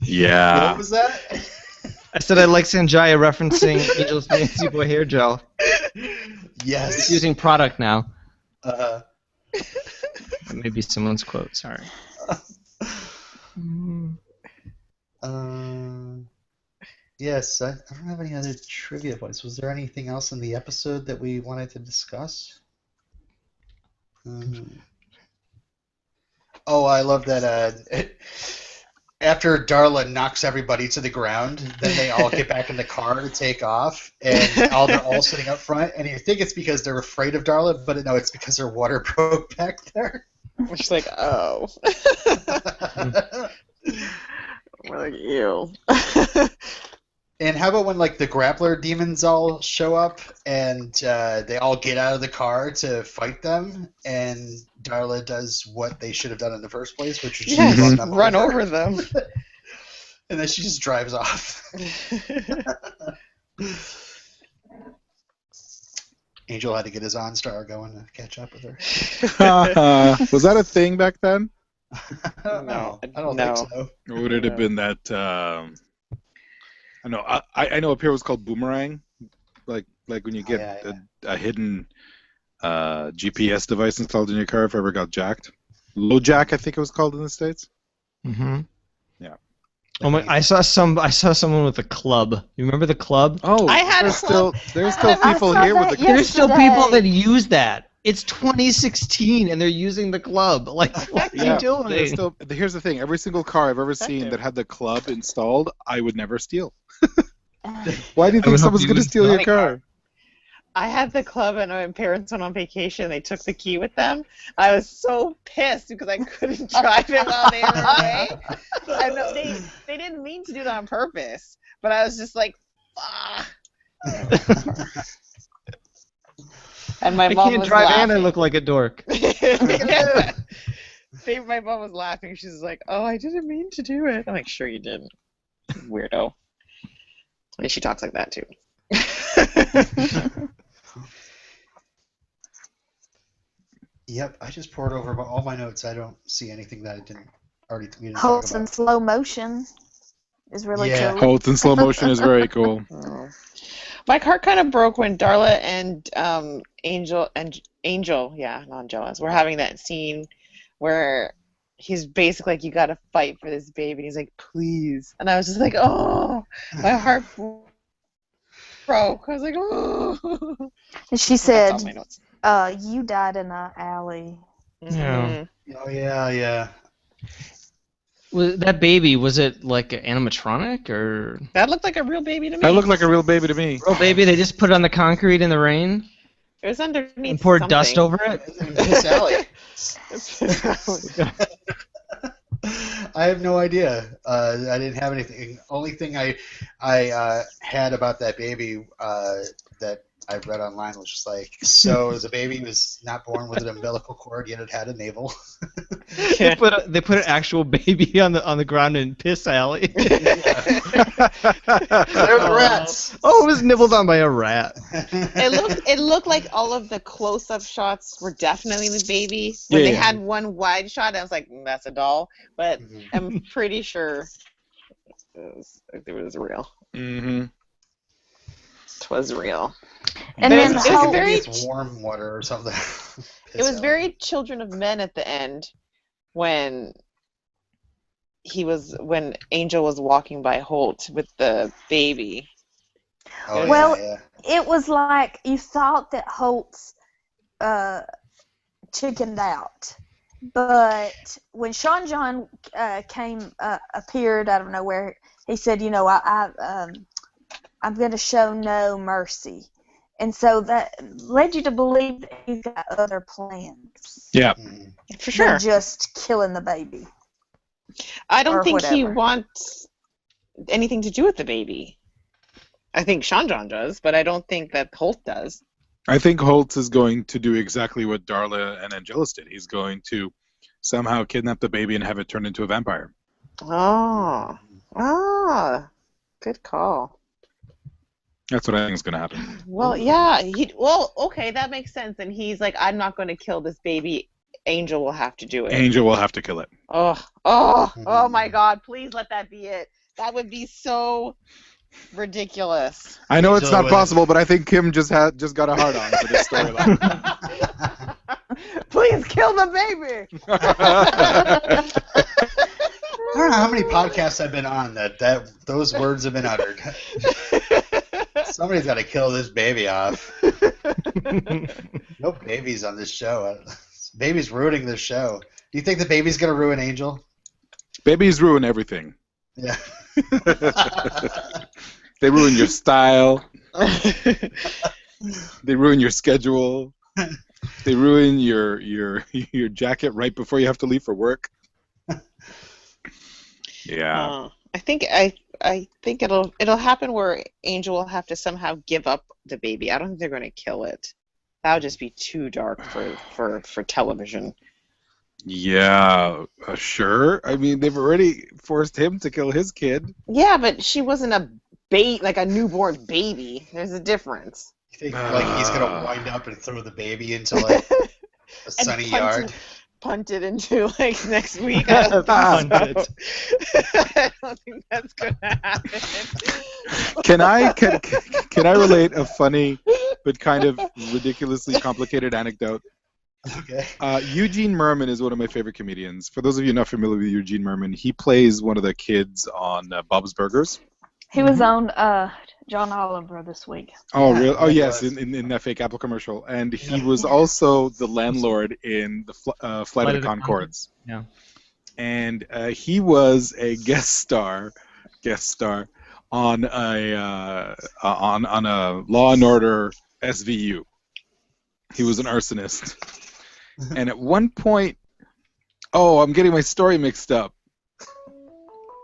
Yeah. What was that? I said I like Sanjaya referencing Angel's Nancy Boy Hair Gel. Yes. It's using product now. Maybe someone's quote. Sorry. Yes, I don't have any other trivia points. Was there anything else in the episode that we wanted to discuss? I love that after Darla knocks everybody to the ground, then they all get back in the car to take off, and they're all sitting up front, and you think it's because they're afraid of Darla, but no, it's because their water broke back there. Which like, oh. We're like, ew. And how about when like the grappler demons all show up and they all get out of the car to fight them, and Darla does what they should have done in the first place, which is just run over them. And then she just drives off. Angel had to get his OnStar going to catch up with her. Was that a thing back then? I don't know. I don't think so. Or would it have been that? I know. I know up here it was called Boomerang, like when you get a hidden GPS device installed in your car if it ever got jacked. Low jack, I think it was called in the States. Mm-hmm. Yeah. Oh my! I saw someone with a club. You remember the club? Oh, I had there's still people here with the club. There's still people that use that. It's 2016 and they're using the club. Like, what are you doing? Here's the thing. Every single car I've ever seen that had the club installed, I would never steal. Why do you think someone's going to steal your car? I had the club, and my parents went on vacation. They took the key with them. I was so pissed because I couldn't drive it while they were away. I know they didn't mean to do it on purpose, but I was just like, ah. And my mom can't was drive laughing. and I look like a dork. My mom was laughing. She's like, "Oh, I didn't mean to do it." I'm like, "Sure you didn't, weirdo." I mean, she talks like that too. Yep, I just poured over all my notes. I don't see anything that we didn't talk Holt's in about. slow motion is really Yeah. cool. Holt in slow motion is very cool. Oh. My heart kind of broke when Darla and Angel, yeah, not Jealous, were having that scene where he's basically like, "You got to fight for this baby," and he's like, "Please," and I was just like, "Oh, my heart broke." I was like, "Oh." And she That's said, all my notes. "You died in an alley." Yeah. Oh yeah. That baby, was it like an animatronic or That looked like a real baby to me. That looked like a real baby to me. real baby? They just put it on the concrete in the rain It was underneath and poured something. dust over it. Miss Allie. I have no idea. I didn't have anything. Only thing I had about that baby that I read online was just like, so the baby was not born with an umbilical cord, yet it had a navel. They put an actual baby on the ground in Piss Alley. They're the rats. Oh, it was nibbled on by a rat. It looked like all of the close-up shots were definitely the baby. When they had one wide shot, I was like, "That's a doll," but I'm pretty sure it was real. Mm-hmm. It was real. And But then it was Holt, very- It's warm water or something. It was very Children of Men at the end when Angel was walking by Holt with the baby. Oh, Well, yeah. it was like you thought that Holt's chickened out. But when Sean John appeared out of nowhere, he said, I'm going to show no mercy. And so that led you to believe that he's got other plans Yeah. For sure. than just killing the baby. I don't or think he whatever. wants anything to do with the baby. I think Sean John does, but I don't think that Holt does. I think Holt is going to do exactly what Darla and Angelus did. He's going to somehow kidnap the baby and have it turned into a vampire. Oh. Good call. That's what I think is going to happen. Well, yeah. Okay, that makes sense. And he's like, I'm not going to kill this baby. Angel will have to do it. Angel will have to kill it. Oh my God! Please let that be it. That would be so ridiculous. I know it's Angel not possible, but I think Kim just got a hard on for this storyline. Please kill the baby. I don't know how many podcasts I've been on that those words have been uttered. Somebody's got to kill this baby off. No babies on this show. Baby's ruining this show. Do you think the baby's going to ruin Angel? Babies ruin everything. Yeah. They ruin your style. They ruin your schedule. They ruin your jacket right before you have to leave for work. Yeah. I think it'll happen where Angel will have to somehow give up the baby. I don't think they're going to kill it. That would just be too dark for television. Yeah, sure. I mean, they've already forced him to kill his kid. Yeah, but she wasn't like a newborn baby. There's a difference. You think like he's going to wind up and throw the baby into like a sunny yard? Punt it into like next week. I don't think so. I don't think that's gonna happen. Can I relate a funny but kind of ridiculously complicated anecdote? Okay. Eugene Merman is one of my favorite comedians. For those of you not familiar with Eugene Merman, he plays one of the kids on Bob's Burgers. He was on John Oliver this week. Oh, Yeah, really? Oh, he yes, was. in that fake Apple commercial. And he was also the landlord in the Flight of the Conchords. Yeah. And he was a guest star on a Law and Order SVU. He was an arsonist. And at one point, I'm getting my story mixed up.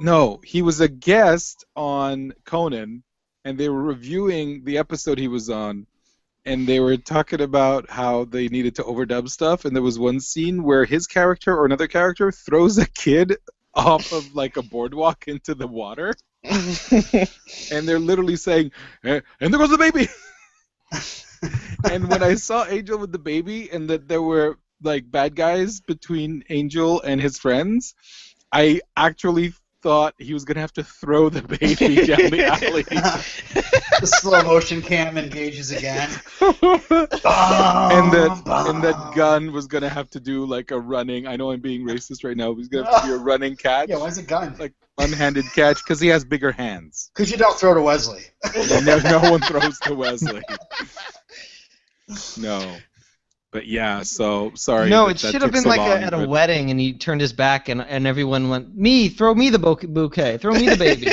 No, he was a guest on Conan, and they were reviewing the episode he was on, and they were talking about how they needed to overdub stuff, and there was one scene where his character or another character throws a kid off of like a boardwalk into the water, and they're literally saying, and there goes the baby! And when I saw Angel with the baby, and that there were like bad guys between Angel and his friends, I actually thought he was gonna have to throw the baby down the alley. The slow motion cam engages again. and that gun was gonna have to do like a running. I know I'm being racist right now, but he's gonna have to do a running catch. Yeah, why is it gun? Like one-handed catch because he has bigger hands. Because you don't throw to Wesley. No one throws to Wesley. No. But yeah, so sorry. No, that it should have been so like long, at a but- wedding, and he turned his back, and everyone went, "Me, throw me the bouquet, throw me the baby."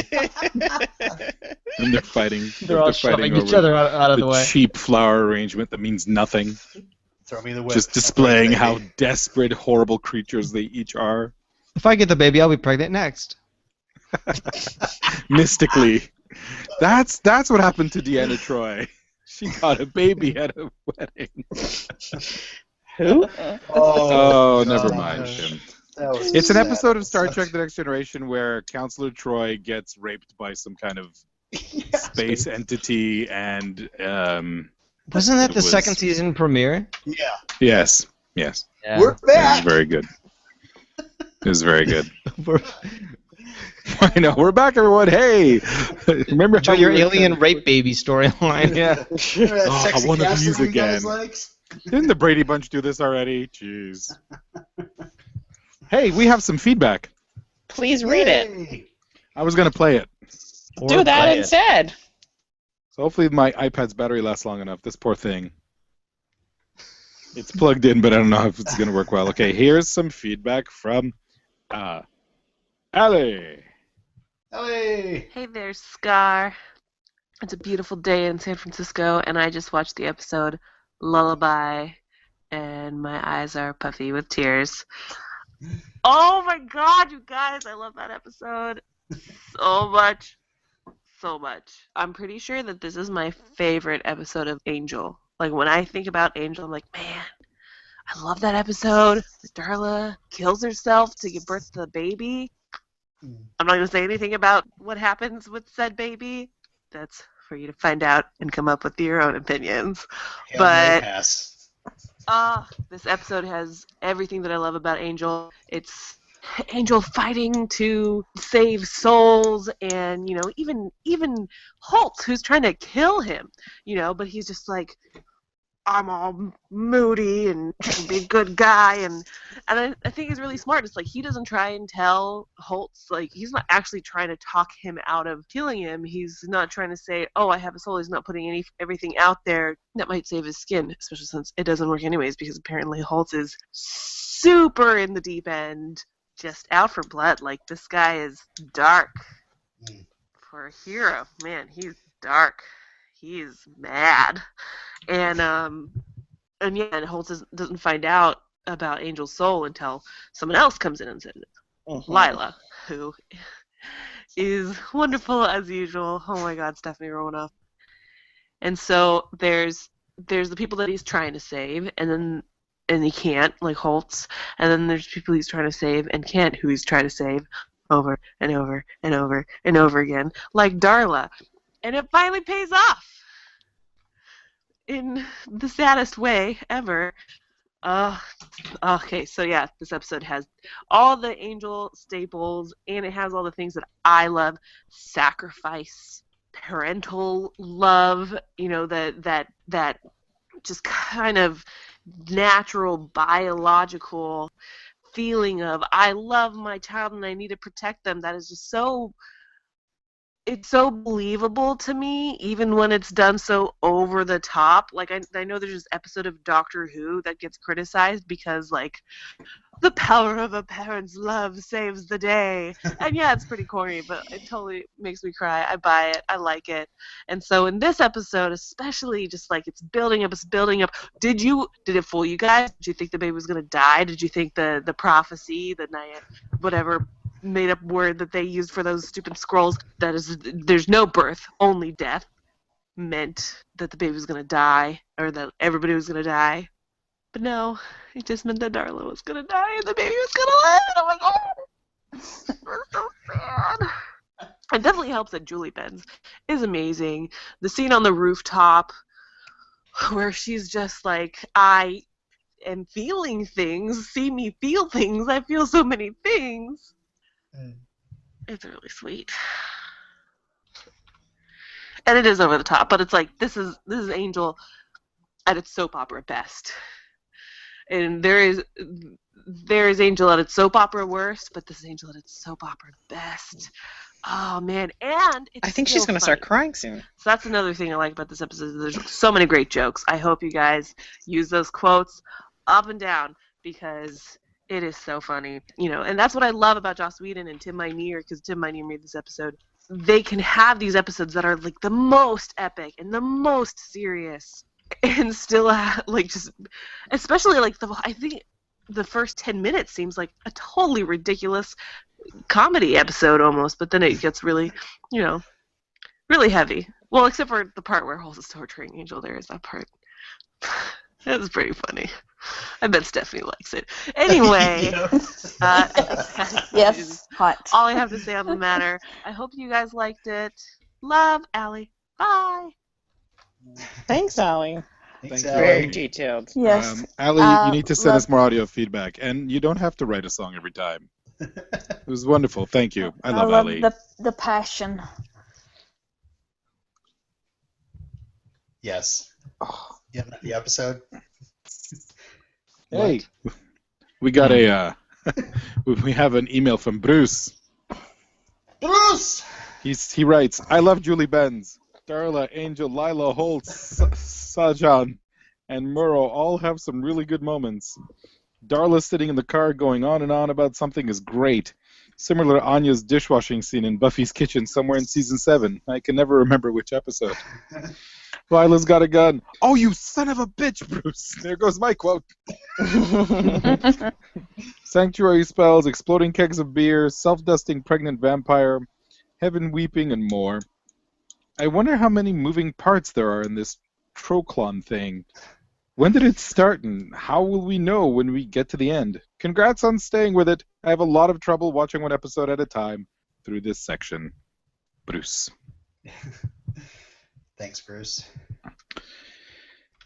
And they're fighting. They're all fighting shoving each over other out of the way. cheap flower arrangement that means nothing. Throw me the whip. Just displaying how desperate, horrible creatures they each are. If I get the baby, I'll be pregnant next. Mystically. That's what happened to Deanna Troy. She got a baby at a wedding. Who? Oh, never God. mind, Tim. That was It's an sad. episode of Star Trek The Next Generation where Counselor Troy gets raped by some kind of space entity and Wasn't that It the was- second season premiere? Yeah. yes. Yeah. We're It was back. very good. It was very good. We're- I know, we're back, everyone. Hey, remember how your we were- alien rape baby storyline. Yeah. Remember that Oh, sexy one of cast these that you guys again. liked? Didn't the Brady Bunch do this already? Jeez. Hey, we have some feedback. Please read it. Yay. I was gonna play it, Do that instead. so hopefully my iPad's battery lasts long enough. This poor thing. It's plugged in, but I don't know if it's gonna work well. Okay, here's some feedback from Allie. Hey. Hey there, Scar. It's a beautiful day in San Francisco, and I just watched the episode Lullaby, and my eyes are puffy with tears. Oh my god, you guys, I love that episode so much. So much. I'm pretty sure that this is my favorite episode of Angel. Like, when I think about Angel, I'm like, man, I love that episode. Darla kills herself to give birth to the baby. I'm not going to say anything about what happens with said baby. That's for you to find out and come up with your own opinions. Hail Mary But pass. this episode has everything that I love about Angel. It's Angel fighting to save souls, and even Holt, who's trying to kill him, but he's just like, I'm all moody and trying to be a good guy, and I think he's really smart. It's like he doesn't try and tell Holtz, like, he's not actually trying to talk him out of killing him. He's not trying to say, oh, I have a soul. He's not putting everything out there that might save his skin, especially since it doesn't work anyways, because apparently Holtz is super in the deep end, just out for blood. Like, this guy is dark. For a hero, man, he's dark. He's mad. And Holtz doesn't find out about Angel's soul until someone else comes in and says it. Lila, who is wonderful as usual. Oh my god, Stephanie Romanoff. And so there's the people that he's trying to save, and he can't, like Holtz, and then there's people he's trying to save and can't, who he's trying to save over and over and over and over again, like Darla. And it finally pays off in the saddest way ever. Okay, so yeah, this episode has all the Angel staples, and it has all the things that I love: sacrifice, parental love, that just kind of natural biological feeling of, I love my child and I need to protect them. That is just it's so believable to me, even when it's done so over the top. Like, I know there's this episode of Doctor Who that gets criticized because, like, the power of a parent's love saves the day. And yeah, it's pretty corny, but it totally makes me cry. I buy it. I like it. And so in this episode, especially, just like, it's building up. Did it fool you guys? Did you think the baby was going to die? Did you think the prophecy, whatever made up word that they used for those stupid scrolls, that is, there's no birth, only death, meant that the baby was going to die, or that everybody was going to die? But no, it just meant that Darla was going to die and the baby was going to live. And I'm like, oh, it's so sad. It definitely helps that Julie Benz is amazing. The scene on the rooftop where she's just like, am feeling things see me feel things. I feel so many things. It's really sweet. And it is over the top, but it's like this is Angel at its soap opera best. And there is Angel at its soap opera worst, but this is Angel at its soap opera best. Oh man, and it's I think she's going to start crying soon. So that's another thing I like about this episode. There's so many great jokes. I hope you guys use those quotes up and down because it is so funny. And that's what I love about Joss Whedon and Tim Minear, because Tim Minear made this episode. They can have these episodes that are like the most epic and the most serious, and still just, especially like I think the first 10 minutes seems like a totally ridiculous comedy episode almost, but then it gets really, really heavy. Well, except for the part where Holt is torturing Angel. There is that part. That was pretty funny. I bet Stephanie likes it. Anyway, yes, hot. All I have to say on the matter. I hope you guys liked it. Love, Allie. Bye. Thanks, Allie. Thanks, Very Allie. detailed. Yes. Allie, you need to send us more audio feedback, and you don't have to write a song every time. It was wonderful. Thank you. I love Allie. the passion. Yes. Yeah, the episode. Hey, we got we have an email from Bruce. Bruce! He writes, I love Julie Benz, Darla, Angel, Lila, Holt, Sajan, and Murrow all have some really good moments. Darla sitting in the car going on and on about something is great. Similar to Anya's dishwashing scene in Buffy's kitchen somewhere in season 7. I can never remember which episode. Lila's got a gun. Oh, you son of a bitch, Bruce. There goes my quote. Sanctuary spells, exploding kegs of beer, self-dusting pregnant vampire, heaven weeping, and more. I wonder how many moving parts there are in this Troclon thing. When did it start, and how will we know when we get to the end? Congrats on staying with it. I have a lot of trouble watching one episode at a time through this section. Bruce. Thanks, Bruce.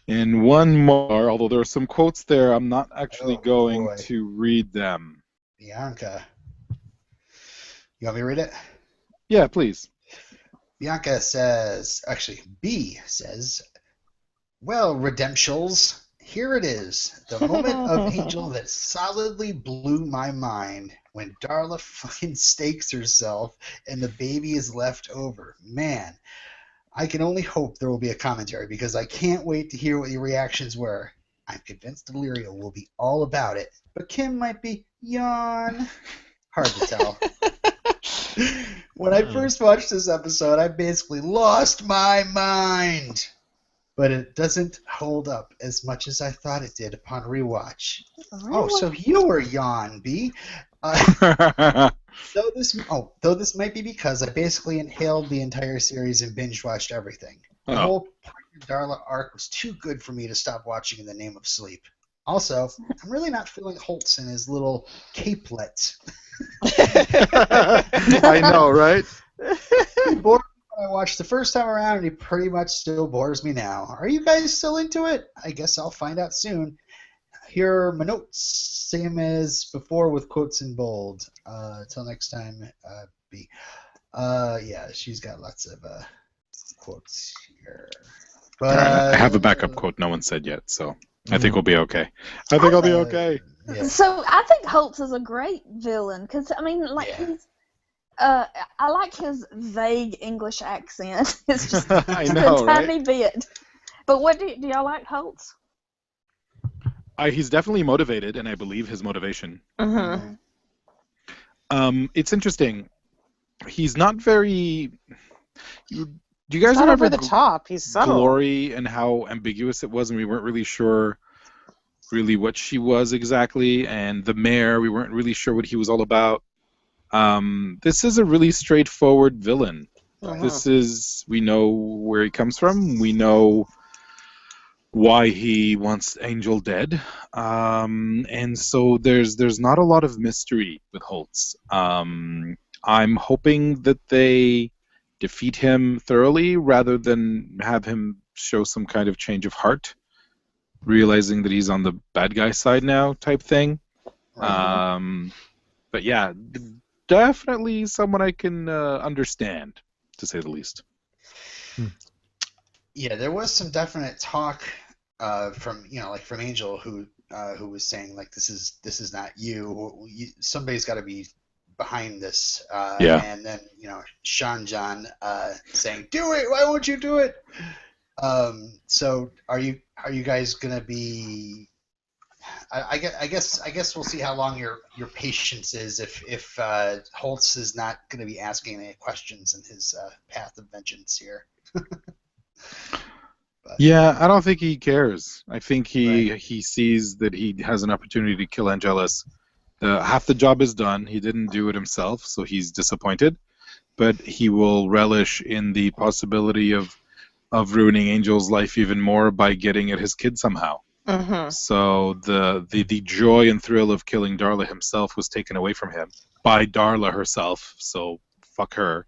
And one more, although there are some quotes there, I'm not actually going boy. to read them. Bianca. You want me to read it? Yeah, please. Bianca says, actually, B says, well, Redemptionals, here it is, the moment of Angel that solidly blew my mind when Darla fucking stakes herself and the baby is left over. Man, I can only hope there will be a commentary because I can't wait to hear what your reactions were. I'm convinced Illyrio will be all about it, but Kim might be yawn. Hard to tell. When I first watched this episode, I basically lost my mind. But it doesn't hold up as much as I thought it did upon rewatch. Oh, so you were yawn, B. Though this might be because I basically inhaled the entire series and binge-watched everything. The whole Darla arc was too good for me to stop watching in the name of sleep. Also, I'm really not feeling Holtz in his little capelet. I know, right? He bored me when I watched the first time around, and he pretty much still bores me now. Are you guys still into it? I guess I'll find out soon. Here are my notes, same as before with quotes in bold. Till next time, B. Yeah, she's got lots of quotes here. But I have a backup quote no one said yet, so I think we'll be okay. I think I'll be okay. Yeah. So I think Holtz is a great villain because he's. I like his vague English accent. It's just I know, a tiny bit. But what do y'all like Holtz? He's definitely motivated, and I believe his motivation. Mm-hmm. It's interesting. He's not very. Do you guys Not remember over the top. He's subtle. Glory and how ambiguous it was, and we weren't really sure really what she was exactly, and the mayor, we weren't really sure what he was all about. This is a really straightforward villain. Uh-huh. We know where he comes from. We know why he wants Angel dead. And so there's not a lot of mystery with Holtz. I'm hoping that they defeat him thoroughly rather than have him show some kind of change of heart. realizing that he's on the bad guy side now, type thing. Right. But yeah, definitely someone I can understand, to say the least. Yeah, there was some definite talk from from Angel who was saying like this is not you. Somebody's got to be behind this. Yeah. And then Sean John saying do it. Why won't you do it? So are you guys gonna be? I guess we'll see how long your patience is if Holtz is not going to be asking any questions in his path of vengeance here. But, Yeah, I don't think he cares. I think he Right. he sees that he has an opportunity to kill Angelus. Half the job is done. He didn't do it himself, so he's disappointed. But he will relish in the possibility of ruining Angel's life even more by getting at his kid somehow. Mm-hmm. So the joy and thrill of killing Darla himself was taken away from him by Darla herself. So fuck her,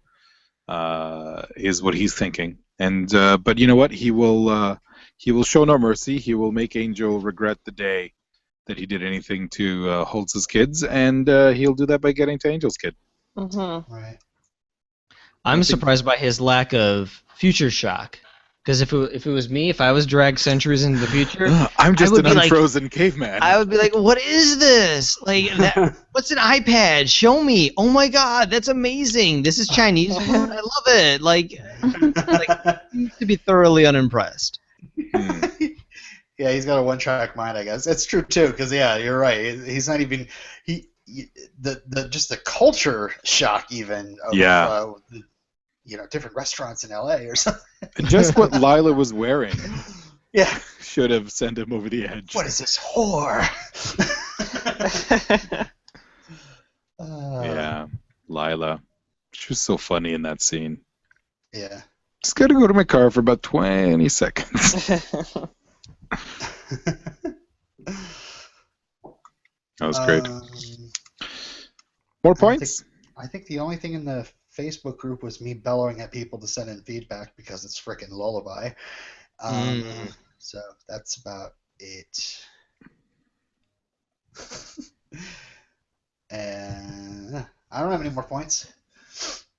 is what he's thinking. And but you know what? He will show no mercy. He will make Angel regret the day that he did anything to Holtz's kids, and he'll do that by getting to Angel's kid. Mm-hmm. Right. I'm surprised by his lack of future shock. Because if it was me, if I was dragged centuries into the future, I'm just would an be like- unfrozen caveman. I would be like, "What is this? Like, what's an iPad? Show me! Oh my God, that's amazing! This is Chinese food. I love it!" Like to be thoroughly unimpressed. Yeah, he's got a one-track mind, I guess. That's true too, because you're right. He's not even just the culture shock even of different restaurants in LA or something. Just what Lila was wearing Yeah. should have sent him over the edge. What is this whore? Yeah, Lila. She was so funny in that scene. Yeah. Just gotta go to my car for about 20 seconds. That was great. More points? I think the only thing in the Facebook group was me bellowing at people to send in feedback because it's frickin' Lullaby. So that's about it. And I don't have any more points.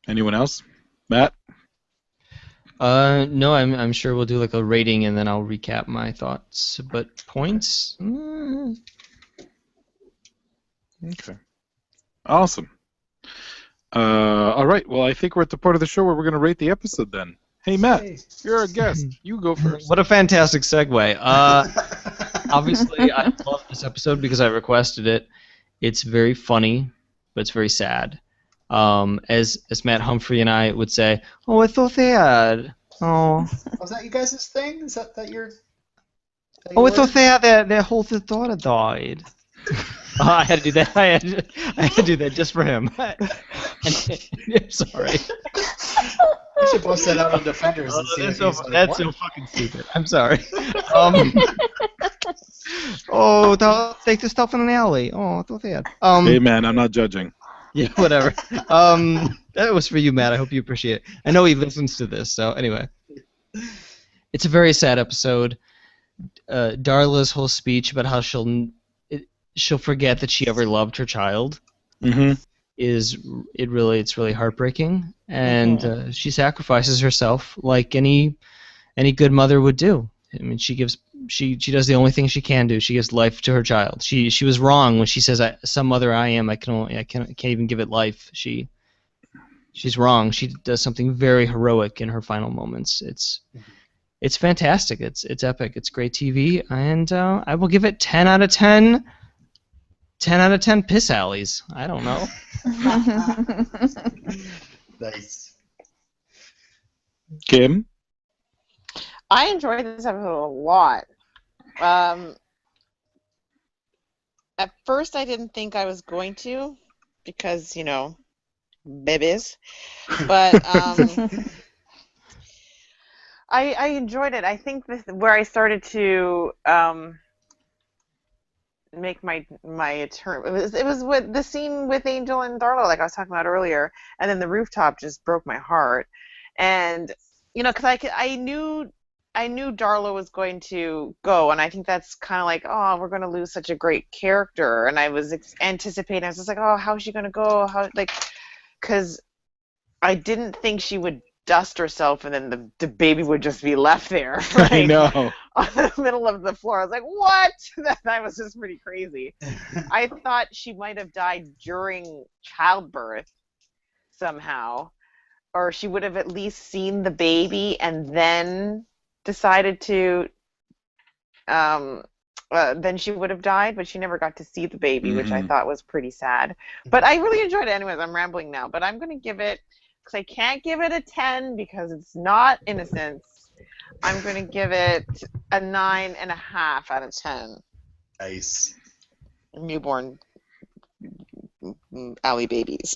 Anyone else? Matt? No, I'm sure we'll do like a rating and then I'll recap my thoughts. But points? Okay. Awesome. All right. Well, I think we're at the part of the show where we're going to rate the episode then. Hey, Matt, you're a guest. You go first. What a fantastic segue. Obviously, I love this episode because I requested it. It's very funny, but it's very sad. As Matt Humphrey and I would say, "Oh, it's so sad. Oh, Was that you guys' thing? Is that your... it's so sad that their whole daughter died." I had to do that. I had to do that just for him. I'm sorry. You should post that out on Defenders and see That's, if so, he's like, that's what? so fucking stupid. I'm sorry. Take the stuff in an alley. Oh, it's so sad. Hey, man, I'm not judging. Yeah, whatever. That was for you, Matt. I hope you appreciate it. I know he listens to this, so anyway. It's a very sad episode. Darla's whole speech about how she'll forget that she ever loved her child Mm-hmm. it's really heartbreaking, and she sacrifices herself like any good mother would do. I mean, she does the only thing she can do. She gives life to her child. She was wrong when she says, "Some mother I am, I can't even give it life." She's wrong. She does something very heroic in her final moments. It's fantastic. It's epic. It's great TV, and I will give it 10 out of 10. 10 out of 10 piss alleys. I don't know. Nice. Kim? I enjoyed this episode a lot. At first, I didn't think I was going to, because, babies. But I enjoyed it. I think where I started to make my turn. It was with the scene with Angel and Darla, like I was talking about earlier, and then the rooftop just broke my heart. And because I knew I knew Darla was going to go, and I think that's kind of like, oh, we're going to lose such a great character. And I was anticipating. I was just like, oh, how is she going to go? How like, because I didn't think she would dust herself, and then the baby would just be left there, like, I know. on the middle of the floor. I was like, what? That was just pretty crazy. I thought she might have died during childbirth somehow, or she would have at least seen the baby and then decided to then she would have died, but she never got to see the baby, which I thought was pretty sad. But I really enjoyed it anyways. I'm rambling now, but I'm going to give it, because I can't give it a 10 because it's not Innocence. I'm going to give it a 9.5 out of 10. Nice. Newborn alley babies.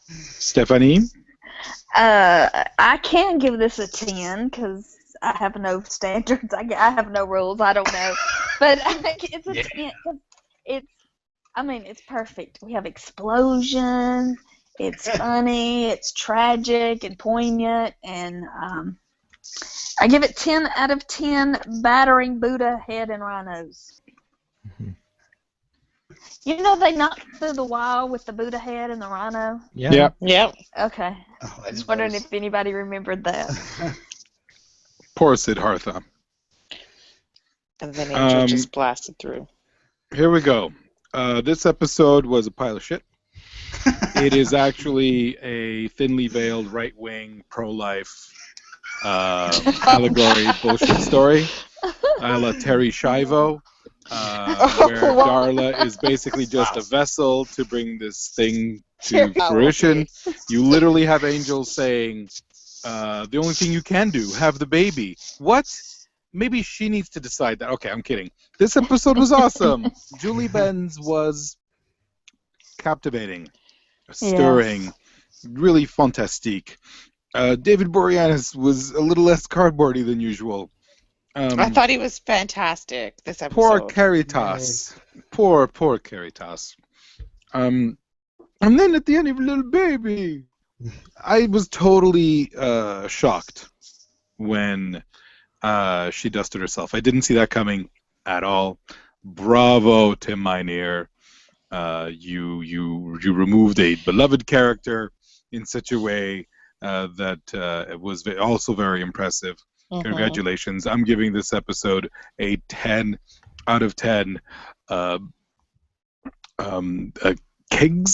Stephanie? I can give this a 10 because I have no standards. I have no rules. I don't know. But it's a 10 because it's perfect. We have explosions. It's funny. It's tragic and poignant. And I give it 10 out of 10 battering Buddha head and rhinos. You know they knocked through the wall with the Buddha head and the rhino? Yeah. Yep. Okay. Oh, I was wondering if anybody remembered that. Poor Siddhartha. And then Angel just blasted through. Here we go. This episode was a pile of shit. It is actually a thinly veiled right-wing pro-life allegory bullshit story, a la Terry Schiavo, where Darla is basically just a vessel to bring this thing to fruition. You literally have Angel saying, the only thing you can do, have the baby. What? Maybe she needs to decide that. Okay, I'm kidding. This episode was awesome. Julie Benz was captivating, stirring, really fantastique. David Boreanaz was a little less cardboardy than usual. I thought he was fantastic this episode. Poor Caritas. Poor Caritas. And then at the end, of little baby. I was totally shocked when she dusted herself. I didn't see that coming at all. Bravo, Tim Minear. You removed a beloved character in such a way that it was also very impressive. Congratulations. I'm giving this episode a 10 out of 10.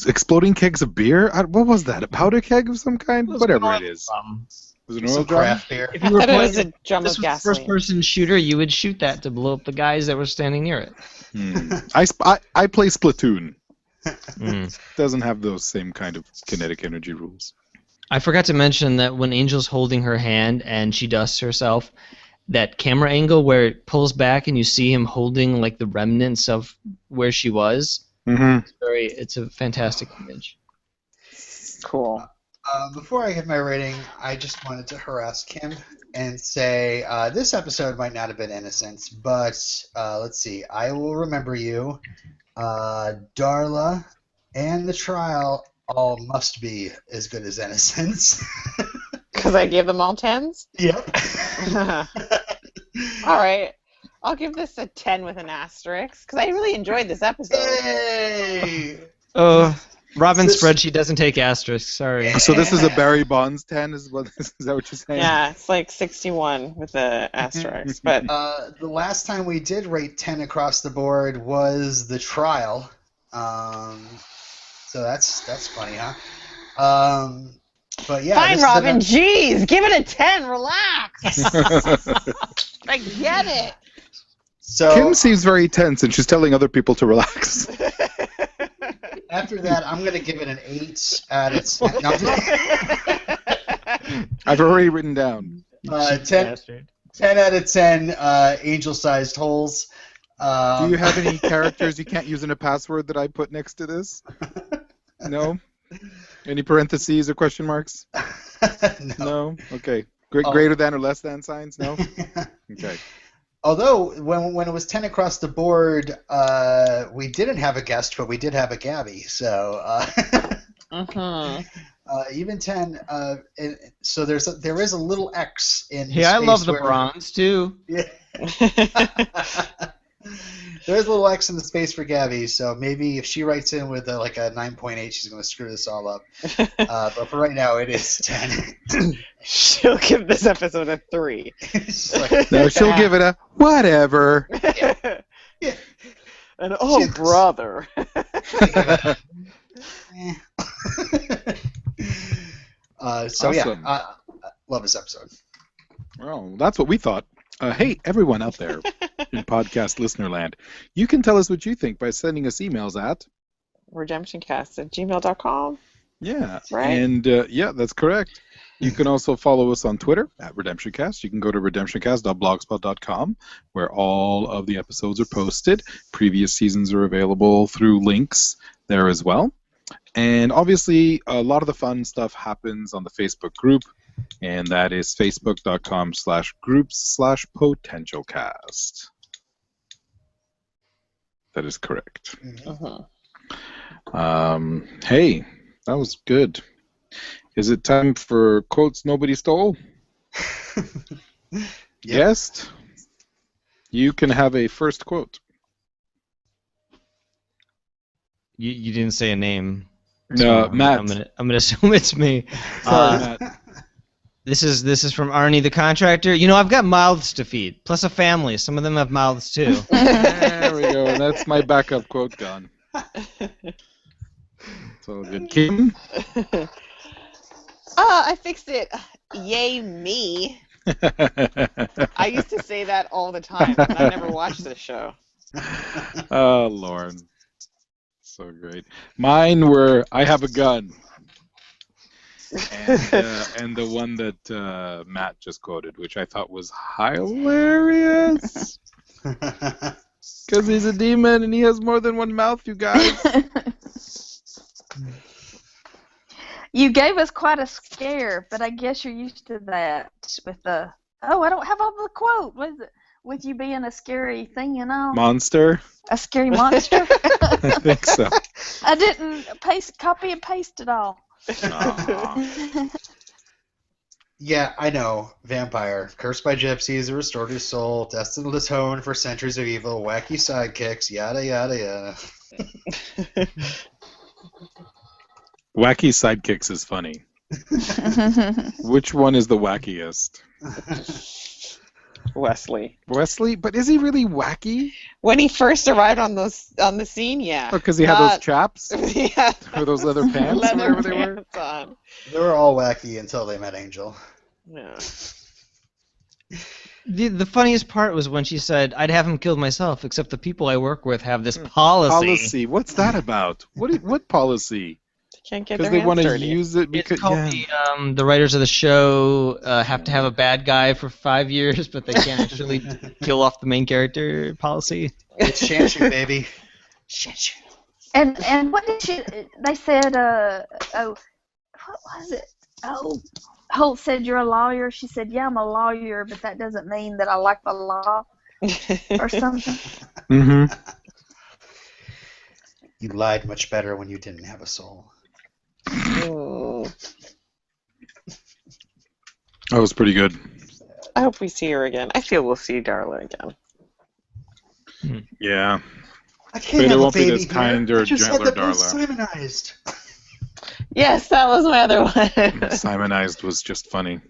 Exploding kegs of beer? What was that? A powder keg of some kind? Whatever it is. Was it an oil drum? Craft beer. If you were I thought it was playing a drum this of was a gasoline. first-person shooter, you would shoot that to blow up the guys that were standing near it. I play Splatoon. Doesn't have those same kind of kinetic energy rules. I forgot to mention that when Angel's holding her hand and she dusts herself, that camera angle where it pulls back and you see him holding like the remnants of where she was. It's a fantastic image. Cool. Before I give my rating, I just wanted to harass Kim and say this episode might not have been Innocence, but let's see. I Will Remember You, Darla, and The Trial all must be as good as Innocence. Because I gave them all 10s? Yep. All right. I'll give this a 10 with an asterisk, because I really enjoyed this episode. Yay! Robin's spreadsheet doesn't take asterisks, sorry. So this is a Barry Bonds 10, is that what you're saying? Yeah, it's like 61 with the asterisk. But the last time we did rate 10 across the board was The Trial. So that's funny, huh? But yeah. fine, Robin. Jeez, give it a 10. Relax. I get it. So Kim seems very tense, and she's telling other people to relax. after that, I'm gonna give it an 8 out of 10. No, I've already written down. 10 out of 10 angel-sized holes. Do you have any characters you can't use in a password that I put next to this? No? Any parentheses or question marks? No? Okay. Greater than or less than signs? No? Okay. Although, when it was 10 across the board, we didn't have a guest, but we did have a Gabby. So Even 10. So there is a little X in the Hey, I love space the where. bronze too. Yeah. There's a little X in the space for Gabby, so maybe if she writes in with like a 9.8, she's going to screw this all up. But for right now, it is 10. She'll give this episode a 3. She's like, No, she'll give it a whatever. yeah. And oh, brother. So Awesome. yeah, love this episode. Well, that's what we thought. Hey, everyone out there in podcast listener land, you can tell us what you think by sending us emails at RedemptionCast@gmail.com. Yeah, Right? and yeah, that's correct. You can also follow us on Twitter at RedemptionCast. You can go to redemptioncast.blogspot.com, where all of the episodes are posted. Previous seasons are available through links there as well. And obviously, a lot of the fun stuff happens on the Facebook group, and that is facebook.com/groups/potentialcast. That is correct. Hey, that was good. Is it time for quotes nobody stole? Yes. You can have a first quote. You didn't say a name. No, Matt. I'm gonna assume it's me. Sorry, Matt. This is from Arnie the contractor. You know, I've got mouths to feed, plus a family. Some of them have mouths too. There we go. That's my backup quote gone. It's all good. Kim? I fixed it. Yay me. I used to say that all the time, and I never watched this show. Oh, Lauren. So great. Mine were, I have a gun. And the one that Matt just quoted, which I thought was hilarious. Because he's a demon and he has more than one mouth, you guys. You gave us quite a scare, but I guess you're used to that with the. Oh, I don't have all the quote. What is it? With you being a scary thing, you know? Monster? A scary monster? I think so. I didn't copy and paste it all. Yeah, I know. Vampire. Cursed by gypsies, restored his soul, destined to atone for centuries of evil, wacky sidekicks, yada, yada, yada. Wacky sidekicks is funny. Which one is the wackiest? Wesley. Wesley? But is he really wacky? When he first arrived on the scene, yeah. Oh, because he had those chaps? Yeah. Or those leather pants? Leather or whatever they were? pants on. They were all wacky until they met Angel. Yeah. The funniest part was when she said, "I'd have him killed myself, except the people I work with have this policy." Policy? What's that about? What policy? Can't get their Because they hands want to dirty. use it because It's called the writers of the show have to have a bad guy for 5 years, but they can't actually kill off the main character policy. It's Shanshu, baby. Shanshu. And what did she? They said, what was it? Oh, Holt said you're a lawyer. She said, yeah, I'm a lawyer, but that doesn't mean that I like the law or something. Mm-hmm. You lied much better when you didn't have a soul. Oh. That was pretty good. I hope we see her again. I feel we'll see Darla again. Yeah. I can't But it have won't a be baby this kind or I just gentler, had that Darla. Simonized. Yes, that was my other one. Simonized was just funny.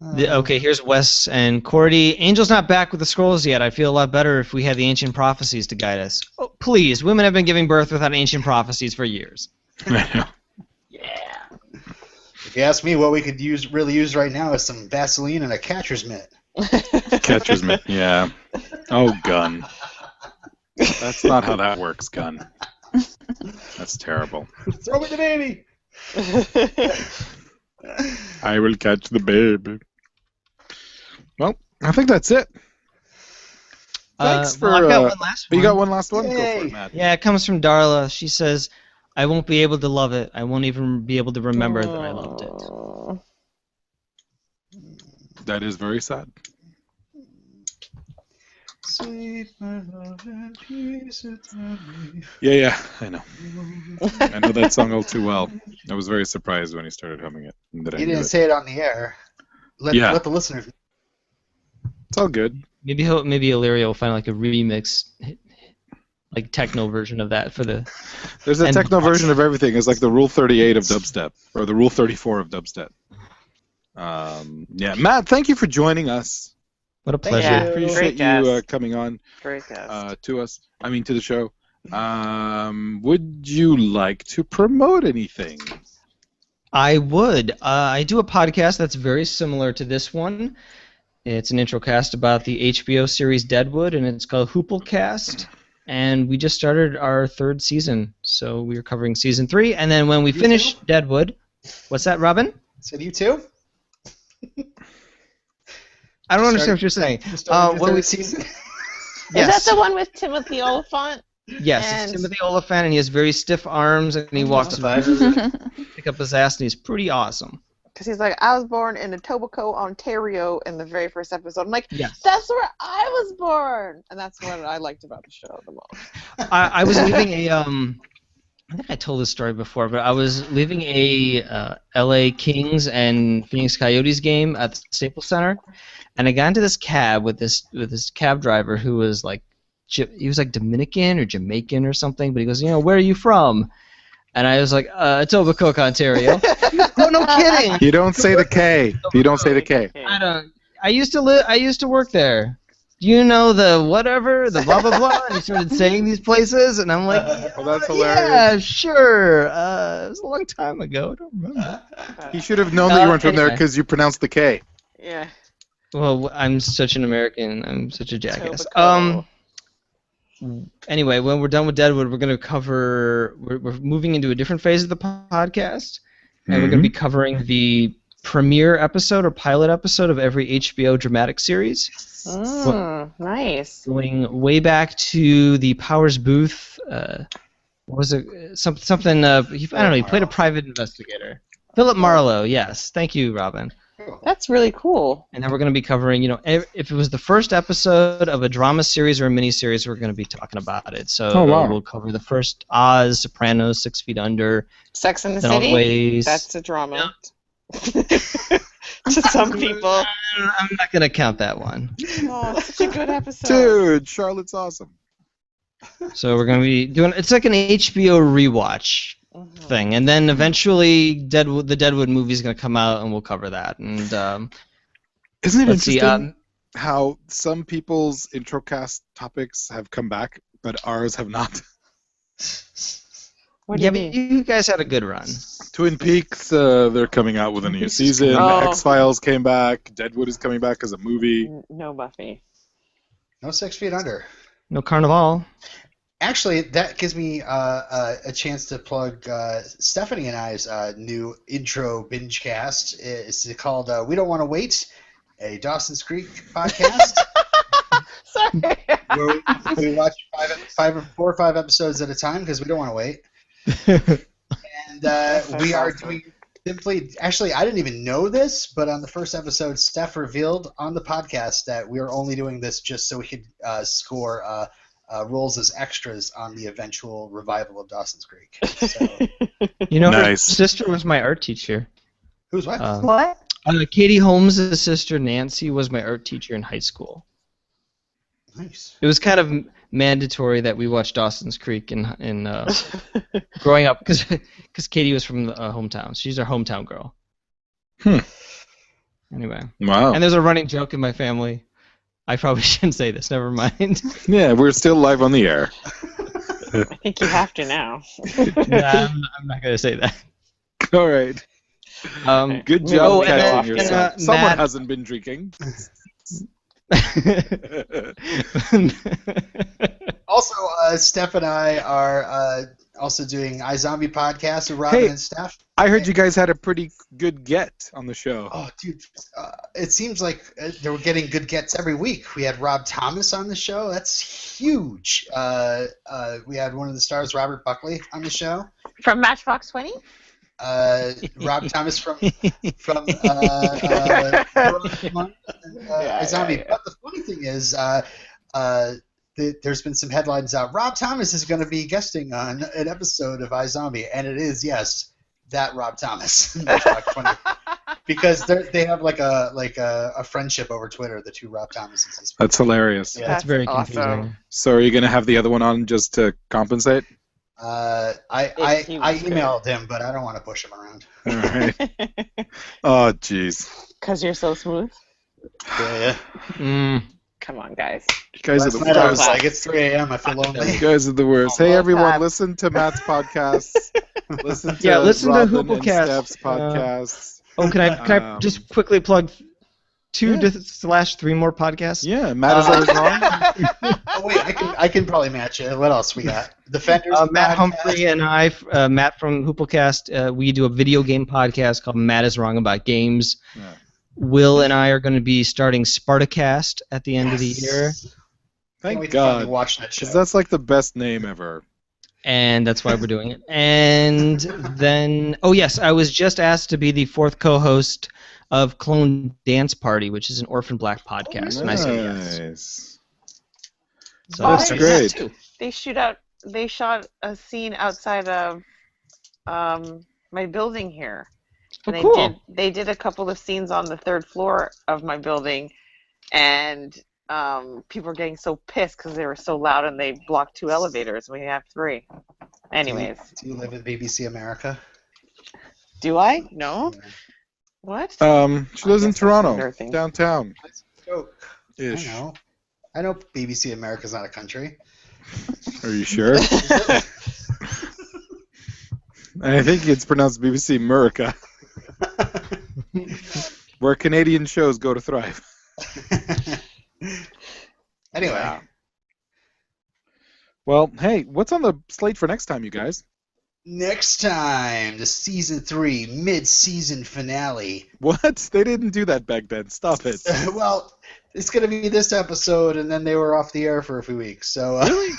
Okay, here's Wes and Cordy. Angel's not back with the scrolls yet. I'd feel a lot better if we had the ancient prophecies to guide us. Oh, please, women have been giving birth without ancient prophecies for years. Yeah. If you ask me, what we could really use right now is some Vaseline and a catcher's mitt. Catcher's mitt, yeah. Oh, gun. That's not how that works, gun. That's terrible. Throw me the baby! I will catch the baby. Well, I think that's it. Thanks for. I've got one last one. You got one last one? Go for Yay. it, Matt. Yeah, it comes from Darla. She says, "I won't be able to love it. I won't even be able to remember that I loved it." That is very sad. Sweet my love and peace eternally. Yeah, I know. I know that song all too well. I was very surprised when he started humming it. And that I You knew didn't it. say it on the air. Let the listeners know. It's all good. Maybe Illyria will find like a remix, like techno version of that for the. There's a And- techno version of everything. It's like the Rule 38 of dubstep, or the Rule 34 of dubstep. Yeah, Matt, thank you for joining us. What a Thank pleasure. you. Yeah, Appreciate great you guest. coming on Great guest. to us. I mean, to the show. Would you like to promote anything? I would. I do a podcast that's very similar to this one. It's an intro cast about the HBO series Deadwood, and it's called Hooplecast. And we just started our 3rd season, so we are covering season 3. And then when we You finish too? Deadwood, what's that, Robin? Said you too? I don't understand what you're saying. You started your when we- third season? Yes. Is that the one with Timothy Oliphant? Yes, And- it's Timothy Oliphant, and he has very stiff arms, and he walks pick up his ass, and he's pretty awesome. Because he's like, I was born in Etobicoke, Ontario in the very first episode. I'm like, Yes. that's where I was born! And that's what I liked about the show the most. I was leaving a I think I told this story before, but I was leaving a LA Kings and Phoenix Coyotes game at the Staples Center, and I got into this cab with this cab driver who was like he was like Dominican or Jamaican or something, but he goes, where are you from? And I was like, Etobicoke, Ontario. Oh, no kidding. You don't say the K. You don't say the K. I don't. I used to work there. Do you know the whatever, the blah blah blah? And he started saying these places, and I'm like, Well, that's yeah, hilarious. sure. It was a long time ago. I don't remember. He should have known that you weren't from there Anyway. because you pronounced the K. Yeah. Well, I'm such an American. I'm such a jackass. Etobicoke. Anyway, when we're done with Deadwood, we're going to cover. We're moving into a different phase of the podcast, and we're going to be covering the premiere episode or pilot episode of every HBO dramatic series. Nice. Going way back to the Powers Booth. What was it? Something. I don't know. He played a private investigator. Philip Marlowe. Yes. Thank you, Robin. That's really cool. And then we're going to be covering, if it was the first episode of a drama series or a miniseries, we're going to be talking about it. So we'll cover the first Oz, Sopranos, 6 Feet Under. Sex in the Then all the City? ways. That's a drama. To some people. I'm not going to count that one. Oh, it's such a good episode. Dude, Charlotte's awesome. So we're going to be doing, it's like an HBO rewatch thing. And then eventually the Deadwood movie is going to come out and we'll cover that. And Isn't it let's interesting see. how some people's introcast topics have come back, but ours have not? What do Yeah, you but mean? you guys had a good run. Twin Peaks, they're coming out with a new season. Oh. X-Files came back. Deadwood is coming back as a movie. No Buffy. No 6 Feet Under. No Carnival. Actually, that gives me a chance to plug Stephanie and I's new intro binge cast. It's called We Don't Want to Wait, a Dawson's Creek podcast. Sorry. where we watch 4 or 5 episodes at a time because we don't want to wait. And we are doing simply, actually, I didn't even know this, but on the first episode, Steph revealed on the podcast that we are only doing this just so we could score roles as extras on the eventual revival of Dawson's Creek. So, Her Nice. sister was my art teacher. who's what? What? Katie Holmes' sister Nancy was my art teacher in high school. Nice. It was kind of mandatory that we watch Dawson's Creek in growing up because Katie was from the hometown. She's our hometown girl. Anyway, Wow. and there's a running joke in my family. I probably shouldn't say this. Never mind. Yeah, we're still live on the air. I think you have to now. Nah, I'm not gonna say that. All right. Good Maybe job we'll go catching off yourself. and, Someone Matt- hasn't been drinking. Also, Steph and I are also doing iZombie podcast with Robin Hey. and Steph. I heard you guys had a pretty good get on the show. Oh, dude, it seems like they were getting good gets every week. We had Rob Thomas on the show. That's huge. We had one of the stars, Robert Buckley, on the show. From Matchbox 20? Rob Thomas from Yeah, Zombie. yeah. But the funny thing is, there's been some headlines out. Rob Thomas is going to be guesting on an episode of iZombie, and it is, yes, that Rob Thomas. Because they have like a friendship over Twitter, the two Rob Thomases. That's hilarious. Yeah. That's very awesome. confusing. So are you going to have the other one on just to compensate? I emailed him, but I don't want to push him around. All right. Oh, jeez. Because you're so smooth. Yeah. Come on, guys. You guys Last are the night I was worst. like, it's 3 a.m. I feel lonely. You guys are the worst. Hey, Well, everyone, Pat. listen to Matt's podcasts. Listen to listen to Robin and Hooplecast. Steph's podcasts. Oh, can I just quickly plug 2/3 more podcasts? Yeah, Matt is always wrong. Oh wait, I can probably match it. What else we got? Defenders. Matt podcast. Humphrey and I, Matt from Hooplecast, we do a video game podcast called Matt is Wrong About Games. Yeah. Will and I are going to be starting Spartacast at the end of the year, Can't Thank wait to finally God. watch that show. Because that's like the best name ever. and that's why we're doing it. And then, oh yes, I was just asked to be the fourth co-host of Clone Dance Party, which is an Orphan Black podcast, and I said yes. Nice. So That's I- great. They shot a scene outside of my building here. Oh, And cool. they did a couple of scenes on the third floor of my building, and people were getting so pissed because they were so loud and they blocked 2 elevators. We have 3. Anyways, Do you live in BBC America? do I? No. What? She lives I in guess that's Toronto, another thing. downtown. Joke. Ish. I know BBC America's not a country. Are you sure? I think it's pronounced BBC America, where Canadian shows go to thrive. Anyway, Wow. Well, hey, what's on the slate for next time, you guys? next time, the season 3 mid-season finale. What? They didn't do that back then. Stop it. Well, it's going to be this episode, and then they were off the air for a few weeks. So, Really?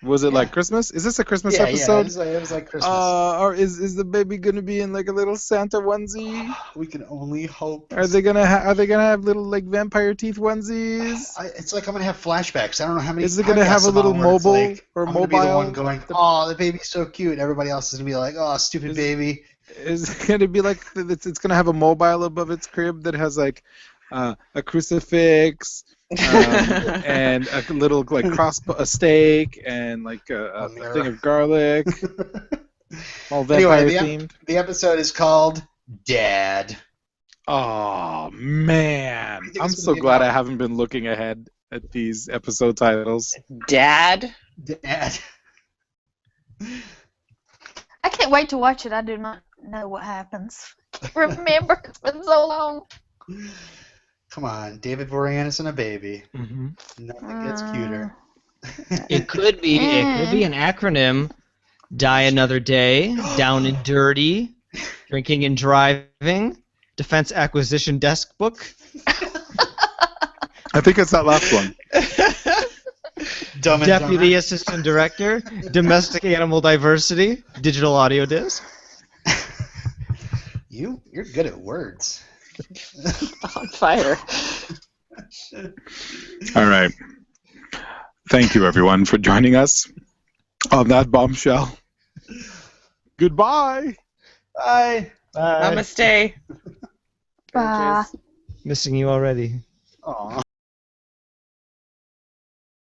Was it Yeah. like Christmas? Is this a Christmas yeah, episode? it was like Christmas. Or is the baby gonna be in like a little Santa onesie? We can only hope. Are they gonna have little like vampire teeth onesies? It's like I'm gonna have flashbacks. I don't know how many. Is it gonna have podcasts a little I'm on where it's mobile like, or I'm gonna be the mobile? one going, "Oh, the baby's so cute." Everybody else is gonna be like, "Oh, stupid Is- baby." Is it gonna be like it's gonna have a mobile above its crib that has like a crucifix and a little like a steak and like a mirror. thing of garlic, all Anyway, vampire themed. the episode is called Dad. Oh man, think I'm it's so gonna be glad I about- haven't been looking ahead at these episode titles. Dad? Dad. I can't wait to watch it. I do not know what happens. I can't remember. It's been so long. Come on, David Boreanaz and a baby. Mm-hmm. Nothing gets cuter. It could be an acronym. Die Another Day, Down and Dirty, Drinking and Driving, Defense Acquisition Desk Book. I think it's that last one. Dumb and Deputy Assistant Director, Domestic Animal Diversity, Digital Audio Disc. Dumber. You're good at words. On fire. All right. Thank you, everyone, for joining us on that bombshell. Goodbye. Bye. Bye. Namaste. Bye. Missing you already. Aw.